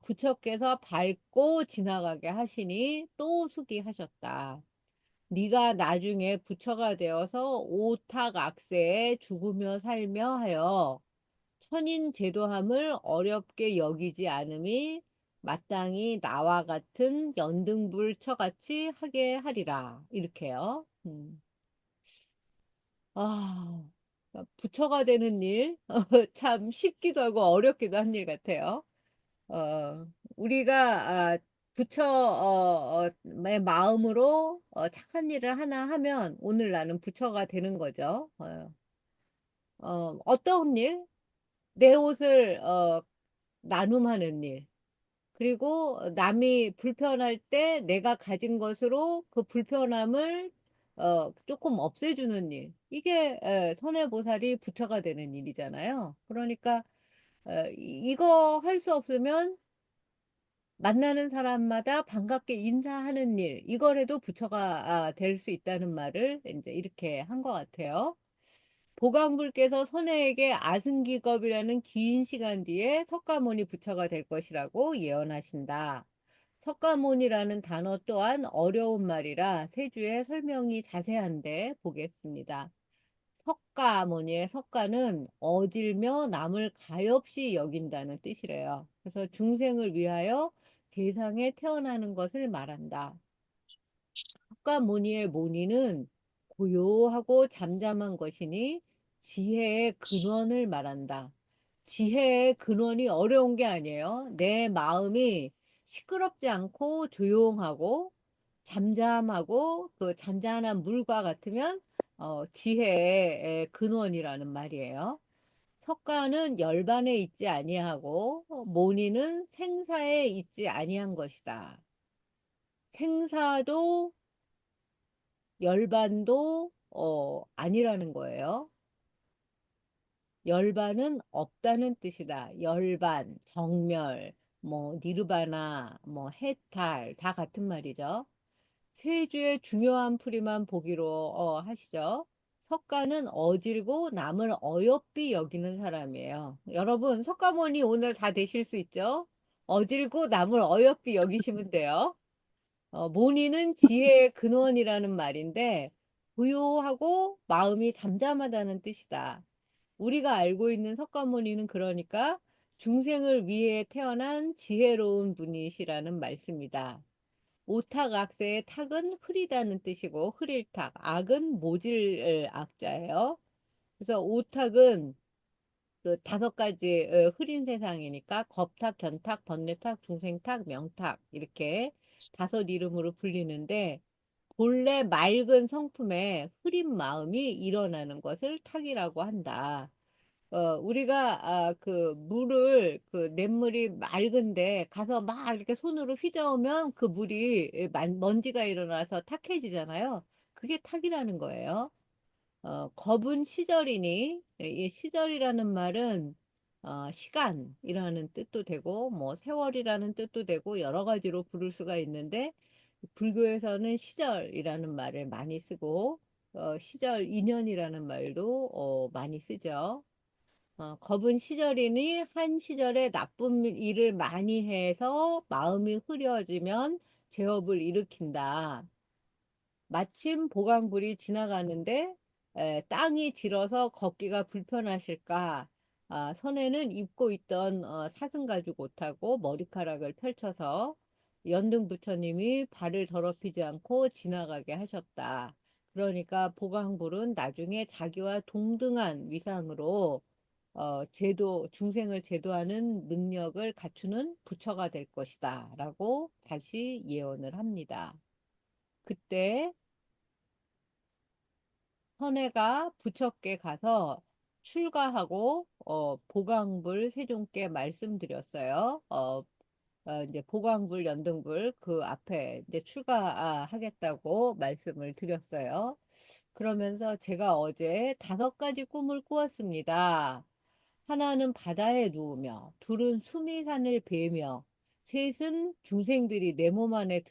부처께서 밟고 지나가게 하시니 또 숙이하셨다. 네가 나중에 부처가 되어서 오탁악세에 죽으며 살며 하여 천인 제도함을 어렵게 여기지 않음이 마땅히 나와 같은 연등불처같이 하게 하리라. 이렇게요. 아, 부처가 되는 일, 참 쉽기도 하고 어렵기도 한 일 같아요. 우리가 부처의 마음으로 착한 일을 하나 하면 오늘 나는 부처가 되는 거죠. 어떤 일? 내 옷을 나눔하는 일. 그리고 남이 불편할 때 내가 가진 것으로 그 불편함을 조금 없애주는 일. 이게 선해보살이 부처가 되는 일이잖아요. 그러니까 이거 할 수 없으면 만나는 사람마다 반갑게 인사하는 일, 이걸 해도 부처가 될 수 있다는 말을 이제 이렇게 한 것 같아요. 보광불께서 선해에게 아승기겁이라는 긴 시간 뒤에 석가모니 부처가 될 것이라고 예언하신다. 석가모니라는 단어 또한 어려운 말이라 세주의 설명이 자세한데 보겠습니다. 석가모니의 석가는 어질며 남을 가엾이 여긴다는 뜻이래요. 그래서 중생을 위하여 대상에 태어나는 것을 말한다. 석가모니의 모니는 고요하고 잠잠한 것이니 지혜의 근원을 말한다. 지혜의 근원이 어려운 게 아니에요. 내 마음이 시끄럽지 않고 조용하고 잠잠하고 그 잔잔한 물과 같으면 지혜의 근원이라는 말이에요. 석가는 열반에 있지 아니하고 모니는 생사에 있지 아니한 것이다. 생사도 열반도 아니라는 거예요. 열반은 없다는 뜻이다. 열반, 정멸, 뭐 니르바나, 뭐 해탈 다 같은 말이죠. 세주의 중요한 풀이만 보기로 하시죠. 석가는 어질고 남을 어여삐 여기는 사람이에요. 여러분, 석가모니 오늘 다 되실 수 있죠? 어질고 남을 어여삐 여기시면 돼요. 모니는 지혜의 근원이라는 말인데, 부요하고 마음이 잠잠하다는 뜻이다. 우리가 알고 있는 석가모니는 그러니까 중생을 위해 태어난 지혜로운 분이시라는 말씀이다. 오탁악세의 탁은 흐리다는 뜻이고 흐릴 탁, 악은 모질 악자예요. 그래서 오탁은 그 다섯 가지 흐린 세상이니까 겁탁, 견탁, 번뇌탁, 중생탁, 명탁 이렇게 다섯 이름으로 불리는데 본래 맑은 성품에 흐린 마음이 일어나는 것을 탁이라고 한다. 우리가 그 물을 그 냇물이 맑은데 가서 막 이렇게 손으로 휘저으면 그 물이 먼지가 일어나서 탁해지잖아요. 그게 탁이라는 거예요. 겁은 시절이니 이 시절이라는 말은 시간이라는 뜻도 되고 뭐 세월이라는 뜻도 되고 여러 가지로 부를 수가 있는데 불교에서는 시절이라는 말을 많이 쓰고 시절 인연이라는 말도 많이 쓰죠. 겁은 시절이니 한 시절에 나쁜 일을 많이 해서 마음이 흐려지면 죄업을 일으킨다. 마침 보강불이 지나가는데 땅이 질어서 걷기가 불편하실까? 선에는 입고 있던 사슴 가죽 옷하고 머리카락을 펼쳐서 연등 부처님이 발을 더럽히지 않고 지나가게 하셨다. 그러니까 보강불은 나중에 자기와 동등한 위상으로 중생을 제도하는 능력을 갖추는 부처가 될 것이다. 라고 다시 예언을 합니다. 그때 선혜가 부처께 가서 출가하고 보강불 세존께 말씀드렸어요. 이제 보강불 연등불 그 앞에 이제 출가하겠다고 말씀을 드렸어요. 그러면서 제가 어제 다섯 가지 꿈을 꾸었습니다. 하나는 바다에 누우며, 둘은 수미산을 베며, 셋은 중생들이 내 몸 안에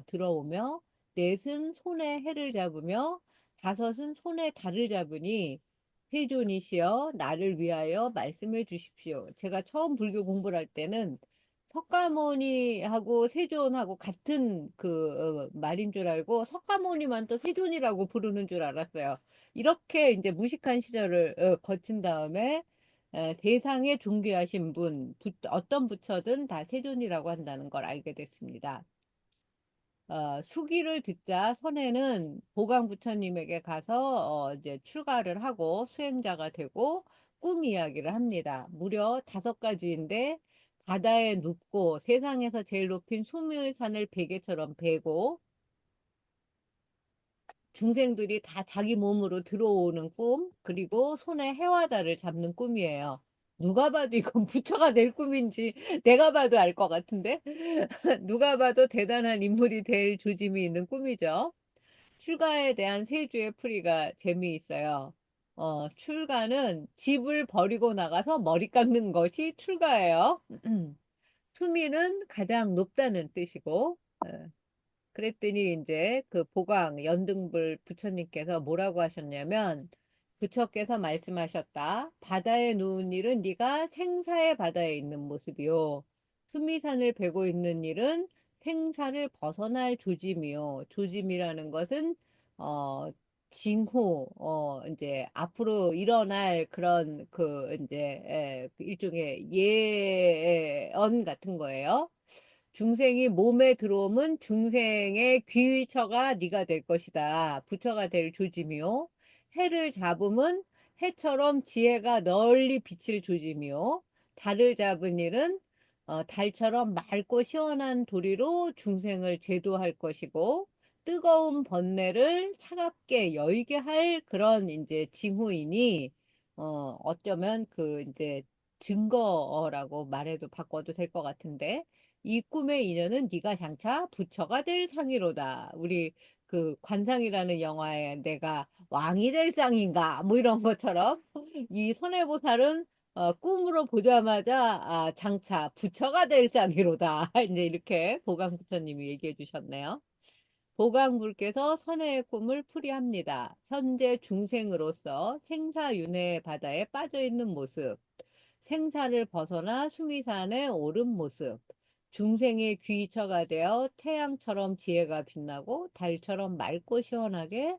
들어오며, 넷은 손에 해를 잡으며, 다섯은 손에 달을 잡으니, 세존이시여 나를 위하여 말씀해 주십시오. 제가 처음 불교 공부를 할 때는 석가모니하고 세존하고 같은 그 말인 줄 알고 석가모니만 또 세존이라고 부르는 줄 알았어요. 이렇게 이제 무식한 시절을 거친 다음에 대상에 존귀하신 분, 어떤 부처든 다 세존이라고 한다는 걸 알게 됐습니다. 수기를 듣자 선혜는 보강 부처님에게 가서 이제 출가를 하고 수행자가 되고 꿈 이야기를 합니다. 무려 다섯 가지인데 바다에 눕고 세상에서 제일 높인 수미산을 베개처럼 베고 중생들이 다 자기 몸으로 들어오는 꿈, 그리고 손에 해와다를 잡는 꿈이에요. 누가 봐도 이건 부처가 될 꿈인지 내가 봐도 알 것 같은데? 누가 봐도 대단한 인물이 될 조짐이 있는 꿈이죠. 출가에 대한 세주의 풀이가 재미있어요. 출가는 집을 버리고 나가서 머리 깎는 것이 출가예요. 수미는 가장 높다는 뜻이고, 그랬더니 이제 그 보강 연등불 부처님께서 뭐라고 하셨냐면 부처께서 말씀하셨다. 바다에 누운 일은 네가 생사의 바다에 있는 모습이요. 수미산을 베고 있는 일은 생사를 벗어날 조짐이요. 조짐이라는 것은 어 징후 이제 앞으로 일어날 그런 그 이제 그 일종의 예언 같은 거예요. 중생이 몸에 들어오면 중생의 귀처가 네가 될 것이다. 부처가 될 조짐이요. 해를 잡으면 해처럼 지혜가 널리 비칠 조짐이요. 달을 잡은 일은 달처럼 맑고 시원한 도리로 중생을 제도할 것이고, 뜨거운 번뇌를 차갑게 여의게 할 그런 이제 징후이니, 어쩌면 그 이제 증거라고 말해도 바꿔도 될 것 같은데, 이 꿈의 인연은 네가 장차 부처가 될 상이로다. 우리 그 관상이라는 영화에 내가 왕이 될 상인가? 뭐 이런 것처럼 이 선해보살은 꿈으로 보자마자 장차 부처가 될 상이로다. 이제 이렇게 보강부처님이 얘기해 주셨네요. 보강불께서 선해의 꿈을 풀이합니다. 현재 중생으로서 생사윤회 바다에 빠져 있는 모습, 생사를 벗어나 수미산에 오른 모습, 중생의 귀처가 되어 태양처럼 지혜가 빛나고 달처럼 맑고 시원하게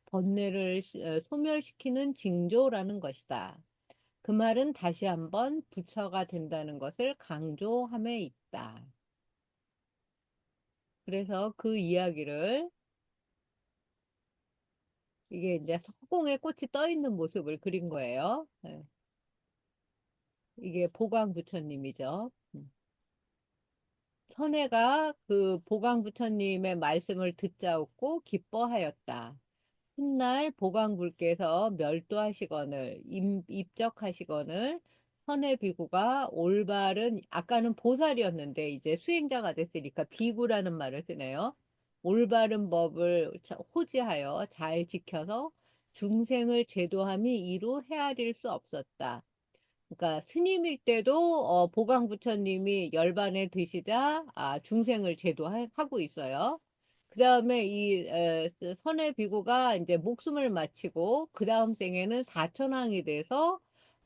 번뇌를 소멸시키는 징조라는 것이다. 그 말은 다시 한번 부처가 된다는 것을 강조함에 있다. 그래서 그 이야기를 이게 이제 서공에 꽃이 떠 있는 모습을 그린 거예요. 네. 이게 보광부처님이죠. 선혜가 그 보광부처님의 말씀을 듣자옵고 기뻐하였다. 훗날 보광불께서 멸도하시거늘 입적하시거늘 선해 비구가 올바른 아까는 보살이었는데 이제 수행자가 됐으니까 비구라는 말을 쓰네요. 올바른 법을 호지하여 잘 지켜서 중생을 제도함이 이루 헤아릴 수 없었다. 그러니까 스님일 때도 보광부처님이 열반에 드시자 중생을 제도하고 있어요. 그 다음에 이 선해 비구가 이제 목숨을 마치고 그 다음 생에는 사천왕이 돼서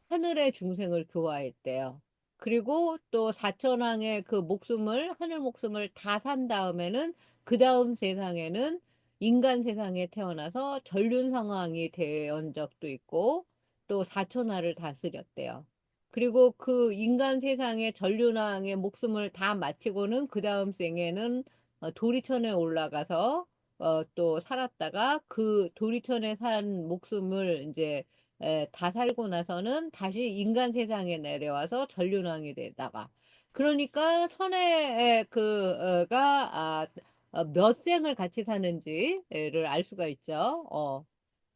하늘의 중생을 교화했대요. 그리고 또 사천왕의 그 목숨을 하늘 목숨을 다 산 다음에는 그 다음 세상에는 인간 세상에 태어나서 전륜성왕이 된 적도 있고 또 사천하를 다스렸대요. 그리고 그 인간 세상의 전륜왕의 목숨을 다 마치고는 그 다음 생에는 도리천에 올라가서 또 살았다가 그 도리천에 산 목숨을 이제 다 살고 나서는 다시 인간 세상에 내려와서 전륜왕이 되다가 그러니까 선의 그가 몇 생을 같이 사는지를 알 수가 있죠.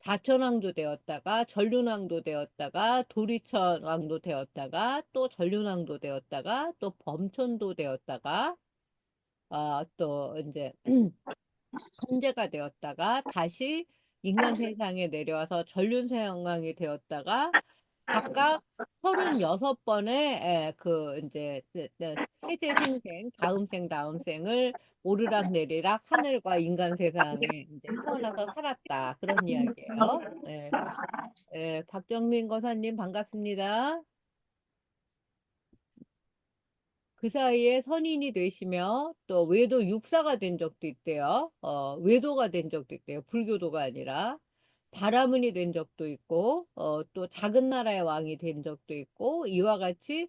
사천왕도 되었다가 전륜왕도 되었다가 도리천왕도 되었다가 또 전륜왕도 되었다가 또 범천도 되었다가 또 이제 천재가 되었다가 다시 인간 세상에 내려와서 전륜세왕이 되었다가 각각 36번의 그 이제 세제 생생 다음 생을 오르락 내리락 하늘과 인간 세상에 이제 태어나서 살았다 그런 이야기예요. 네. 네, 박정민 거사님 반갑습니다. 그 사이에 선인이 되시며 또 외도 육사가 된 적도 있대요. 외도가 된 적도 있대요. 불교도가 아니라. 바라문이 된 적도 있고, 또 작은 나라의 왕이 된 적도 있고, 이와 같이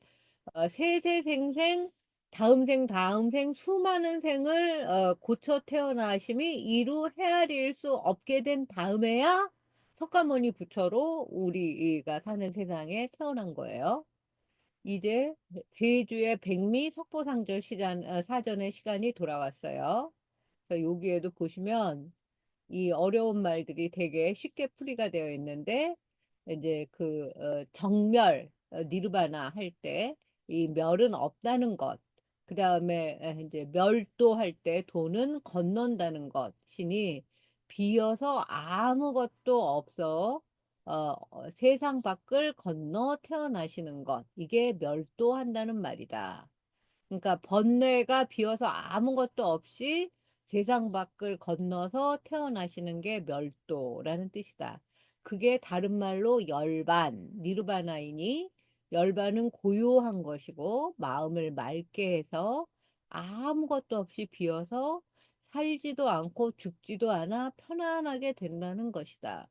세세생생, 다음 생, 수많은 생을 고쳐 태어나심이 이루 헤아릴 수 없게 된 다음에야 석가모니 부처로 우리가 사는 세상에 태어난 거예요. 이제 제주의 백미 석보상절 사전의 시간이 돌아왔어요. 그래서 여기에도 보시면 이 어려운 말들이 되게 쉽게 풀이가 되어 있는데 이제 그 정멸 니르바나 할 때 이 멸은 없다는 것. 그다음에 이제 멸도할 때 도는 건넌다는 것이니 비어서 아무것도 없어 세상 밖을 건너 태어나시는 것. 이게 멸도한다는 말이다. 그러니까 번뇌가 비어서 아무것도 없이 세상 밖을 건너서 태어나시는 게 멸도라는 뜻이다. 그게 다른 말로 열반, 니르바나이니 열반은 고요한 것이고 마음을 맑게 해서 아무것도 없이 비어서 살지도 않고 죽지도 않아 편안하게 된다는 것이다.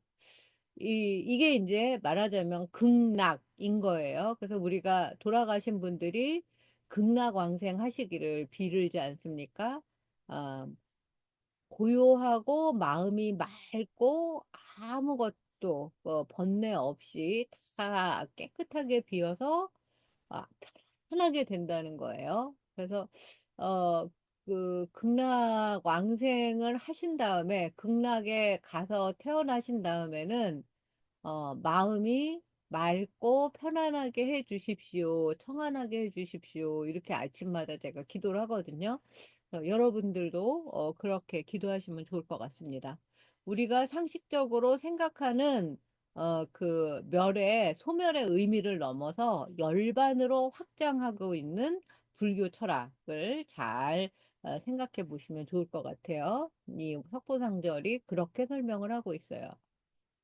이게 이제 말하자면 극락인 거예요. 그래서 우리가 돌아가신 분들이 극락왕생 하시기를 빌지 않습니까? 아, 고요하고 마음이 맑고 아무것도 번뇌 없이 다 깨끗하게 비어서 편하게 된다는 거예요. 그래서 어, 그 극락 왕생을 하신 다음에 극락에 가서 태어나신 다음에는 마음이 맑고 편안하게 해 주십시오. 청안하게 해 주십시오. 이렇게 아침마다 제가 기도를 하거든요. 여러분들도 그렇게 기도하시면 좋을 것 같습니다. 우리가 상식적으로 생각하는 그 소멸의 의미를 넘어서 열반으로 확장하고 있는 불교 철학을 잘 생각해 보시면 좋을 것 같아요. 이 석보상절이 그렇게 설명을 하고 있어요.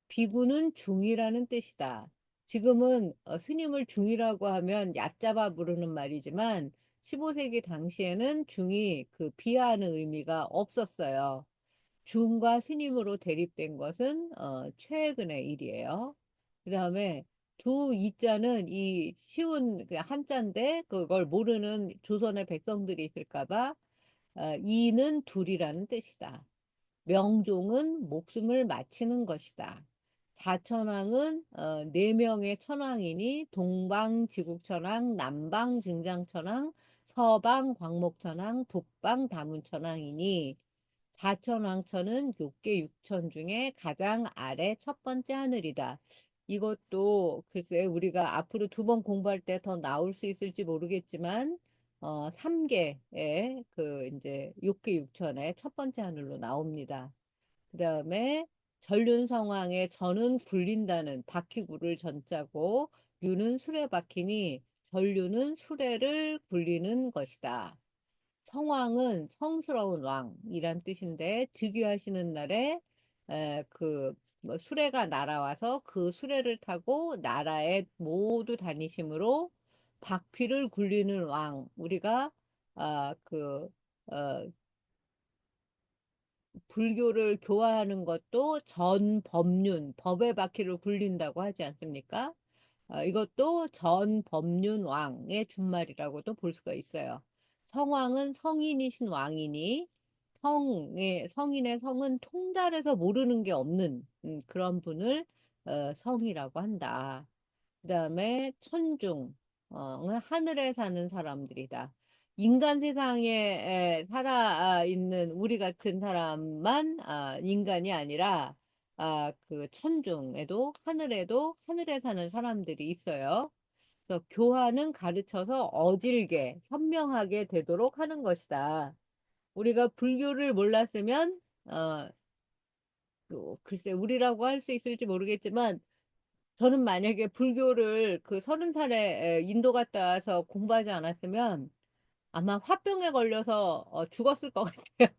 비구는 중이라는 뜻이다. 지금은 스님을 중이라고 하면 얕잡아 부르는 말이지만 15세기 당시에는 중이 그 비하하는 의미가 없었어요. 중과 스님으로 대립된 것은 최근의 일이에요. 그 다음에 두 이자는 이 쉬운 그 한자인데 그걸 모르는 조선의 백성들이 있을까 봐 이는 둘이라는 뜻이다. 명종은 목숨을 마치는 것이다. 사천왕은 네 명의 천왕이니 동방 지국천왕, 남방 증장천왕, 서방 광목천왕, 북방 다문천왕이니 사천왕천은 육계 육천 중에 가장 아래 첫 번째 하늘이다. 이것도 글쎄 우리가 앞으로 두 번 공부할 때 더 나올 수 있을지 모르겠지만 삼계의 그 이제 육계 육천의 첫 번째 하늘로 나옵니다. 그다음에 전륜성왕의 전은 굴린다는 바퀴구를 전자고 류는 수레바퀴니 전륜은 수레를 굴리는 것이다. 성왕은 성스러운 왕이란 뜻인데 즉위하시는 날에 뭐 수레가 날아와서 그 수레를 타고 나라에 모두 다니심으로 바퀴를 굴리는 왕 우리가 아, 그 어, 불교를 교화하는 것도 전법륜, 법의 바퀴를 굴린다고 하지 않습니까? 이것도 전법륜 왕의 준말이라고도 볼 수가 있어요. 성왕은 성인이신 왕이니 성인의 성은 통달해서 모르는 게 없는 그런 분을 성이라고 한다. 그다음에 천중, 하늘에 사는 사람들이다. 인간 세상에 살아 있는 우리 같은 사람만 인간이 아니라 그 천중에도 하늘에도 하늘에 사는 사람들이 있어요. 그래서 교화는 가르쳐서 어질게 현명하게 되도록 하는 것이다. 우리가 불교를 몰랐으면 글쎄 우리라고 할 수 있을지 모르겠지만 저는 만약에 불교를 그 30살에 인도 갔다 와서 공부하지 않았으면 아마 화병에 걸려서 죽었을 것 같아요.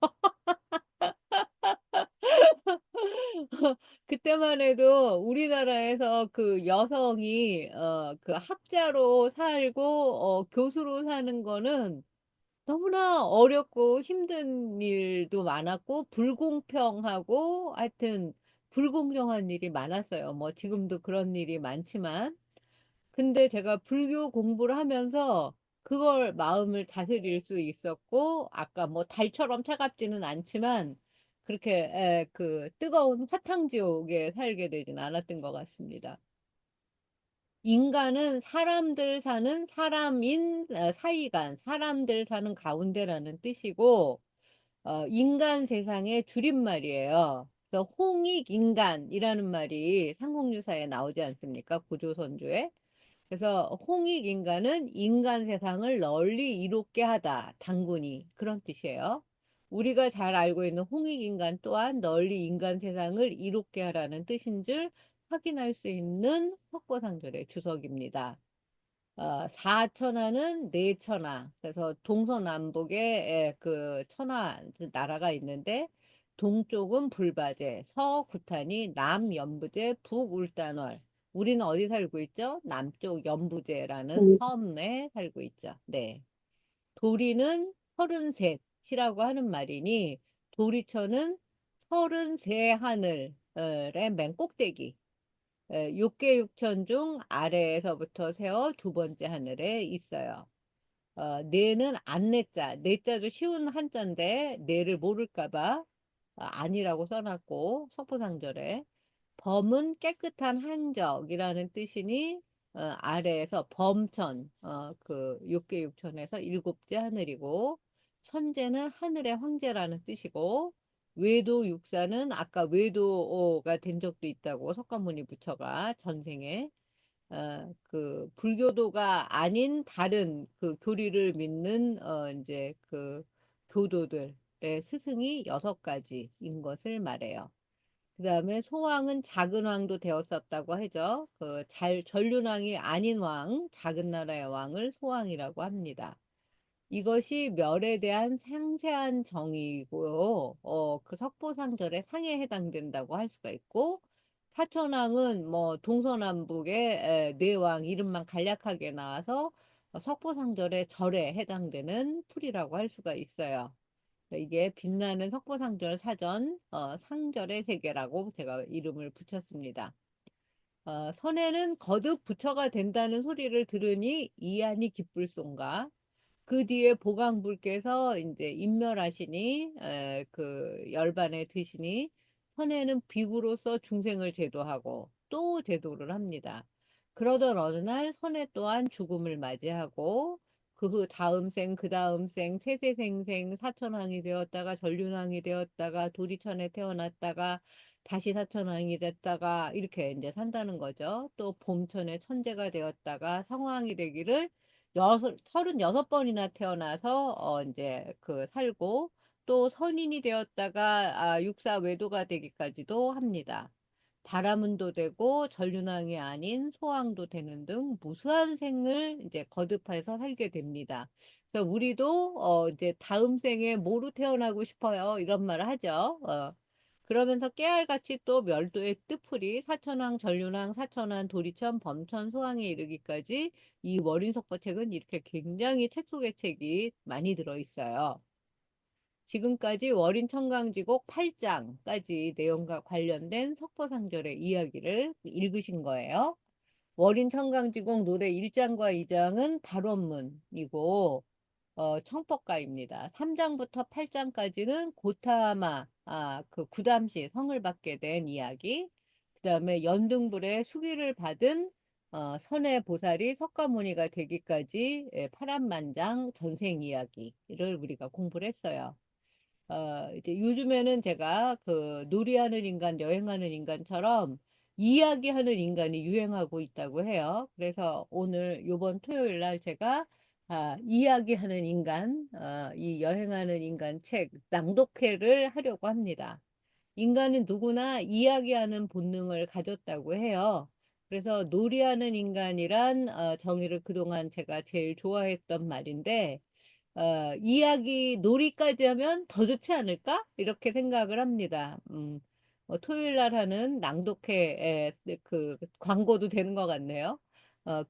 그때만 해도 우리나라에서 그 여성이 그 학자로 살고 교수로 사는 거는 너무나 어렵고 힘든 일도 많았고 불공평하고 하여튼 불공정한 일이 많았어요. 뭐 지금도 그런 일이 많지만 근데 제가 불교 공부를 하면서 그걸 마음을 다스릴 수 있었고, 아까 뭐 달처럼 차갑지는 않지만, 그렇게 그 뜨거운 화탕지옥에 살게 되진 않았던 것 같습니다. 인간은 사람들 사는 사람인 사이간, 사람들 사는 가운데라는 뜻이고, 인간 세상의 줄임말이에요. 그래서 홍익인간이라는 말이 삼국유사에 나오지 않습니까? 고조선조에. 그래서 홍익인간은 인간 세상을 널리 이롭게 하다, 단군이 그런 뜻이에요. 우리가 잘 알고 있는 홍익인간 또한 널리 인간 세상을 이롭게 하라는 뜻인 줄 확인할 수 있는 석고상절의 주석입니다. 사천하는 네천하. 그래서 동서남북에 그 천하 나라가 있는데 동쪽은 불바제, 서구탄이, 남연부제, 북울단월. 우리는 어디 살고 있죠? 남쪽 연부제라는 음, 섬에 살고 있죠. 네. 도리는 33이라고 하는 말이니 도리처는 33 하늘의 맨 꼭대기. 육계육천 중 아래에서부터 세어 두 번째 하늘에 있어요. 네는 안내자, 내자도 쉬운 한자인데 네를 모를까봐 아니라고 써놨고 석포상절에 범은 깨끗한 한적이라는 뜻이니 아래에서 범천, 그 육계육천에서 일곱째 하늘이고, 천재는 하늘의 황제라는 뜻이고, 외도 육사는 아까 외도가 된 적도 있다고 석가모니 부처가 전생에 그 불교도가 아닌 다른 그 교리를 믿는 이제 그 교도들의 스승이 6가지인 것을 말해요. 그 다음에 소왕은 작은 왕도 되었었다고 하죠. 그 전륜왕이 아닌 왕, 작은 나라의 왕을 소왕이라고 합니다. 이것이 멸에 대한 상세한 정의고요. 그 석보상절의 상에 해당된다고 할 수가 있고, 사천왕은 뭐 동서남북의 네왕 이름만 간략하게 나와서 석보상절의 절에 해당되는 풀이라고 할 수가 있어요. 이게 빛나는 석보상절 사전 상절의 세계라고 제가 이름을 붙였습니다. 선에는 거듭 부처가 된다는 소리를 들으니 이안이 기쁠송가. 그 뒤에 보강불께서 이제 인멸하시니 그 열반에 드시니 선에는 비구로서 중생을 제도하고 또 제도를 합니다. 그러던 어느 날 선에 또한 죽음을 맞이하고 그 다음 생, 그 다음 생, 세세생생 사천왕이 되었다가 전륜왕이 되었다가 도리천에 태어났다가 다시 사천왕이 됐다가 이렇게 이제 산다는 거죠. 또 봄천에 천재가 되었다가 성왕이 되기를 36번이나 태어나서 이제 그 살고 또 선인이 되었다가 육사 외도가 되기까지도 합니다. 바라문도 되고 전륜왕이 아닌 소왕도 되는 등 무수한 생을 이제 거듭해서 살게 됩니다. 그래서 우리도 이제 다음 생에 뭐로 태어나고 싶어요 이런 말을 하죠. 그러면서 깨알같이 또 멸도의 뜻풀이 사천왕, 전륜왕, 사천왕, 도리천, 범천, 소왕에 이르기까지 이 월인석보책은 이렇게 굉장히 책 속의 책이 많이 들어있어요. 지금까지 월인청강지곡 8장까지 내용과 관련된 석보상절의 이야기를 읽으신 거예요. 월인청강지곡 노래 1장과 2장은 발원문이고 청법가입니다. 3장부터 8장까지는 고타마, 그 구담시 성을 받게 된 이야기. 그 다음에 연등불에 수기를 받은 선의 보살이 석가모니가 되기까지 파란만장 전생 이야기를 우리가 공부를 했어요. 이제 요즘에는 제가 그 놀이하는 인간, 여행하는 인간처럼 이야기하는 인간이 유행하고 있다고 해요. 그래서 오늘 요번 토요일 날 제가 이야기하는 인간, 이 여행하는 인간 책 낭독회를 하려고 합니다. 인간은 누구나 이야기하는 본능을 가졌다고 해요. 그래서 놀이하는 인간이란 정의를 그동안 제가 제일 좋아했던 말인데 이야기 놀이까지 하면 더 좋지 않을까? 이렇게 생각을 합니다. 토요일 날 하는 낭독회 그 광고도 되는 것 같네요.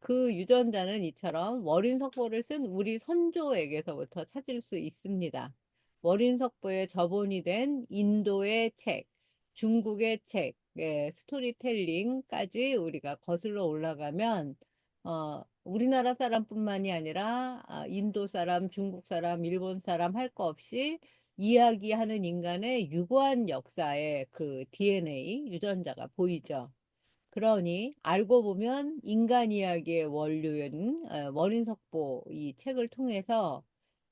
그 유전자는 이처럼 월인석보를 쓴 우리 선조에게서부터 찾을 수 있습니다. 월인석보의 저본이 된 인도의 책, 중국의 책, 스토리텔링까지 우리가 거슬러 올라가면 우리나라 사람뿐만이 아니라 인도 사람, 중국 사람, 일본 사람 할 거 없이 이야기하는 인간의 유구한 역사의 그 DNA, 유전자가 보이죠. 그러니 알고 보면 인간 이야기의 원류인 원인석보 이 책을 통해서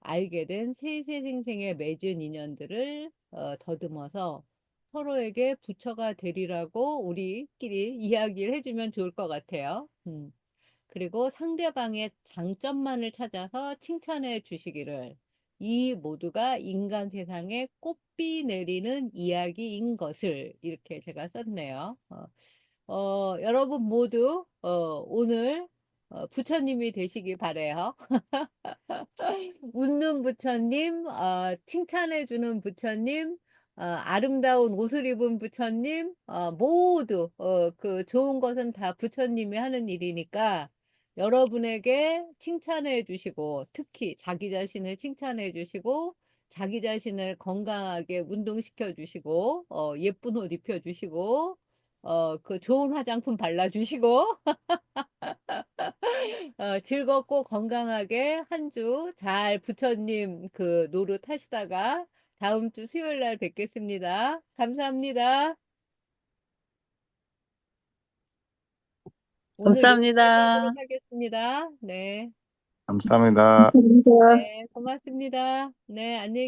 알게 된 세세생생의 맺은 인연들을 더듬어서 서로에게 부처가 되리라고 우리끼리 이야기를 해주면 좋을 것 같아요. 그리고 상대방의 장점만을 찾아서 칭찬해 주시기를 이 모두가 인간 세상에 꽃비 내리는 이야기인 것을 이렇게 제가 썼네요. 여러분 모두 오늘 부처님이 되시기 바래요. 웃는 부처님, 칭찬해주는 부처님, 아름다운 옷을 입은 부처님, 모두, 그 좋은 것은 다 부처님이 하는 일이니까 여러분에게 칭찬해 주시고, 특히 자기 자신을 칭찬해 주시고, 자기 자신을 건강하게 운동시켜 주시고, 예쁜 옷 입혀 주시고, 그 좋은 화장품 발라 주시고, 즐겁고 건강하게 한 주 잘 부처님 그 노릇 하시다가 다음 주 수요일 날 뵙겠습니다. 감사합니다. 오늘 여기까지 감사합니다. 하도록 하겠습니다. 네. 감사합니다. 감사합니다. 네, 고맙습니다. 네, 안녕히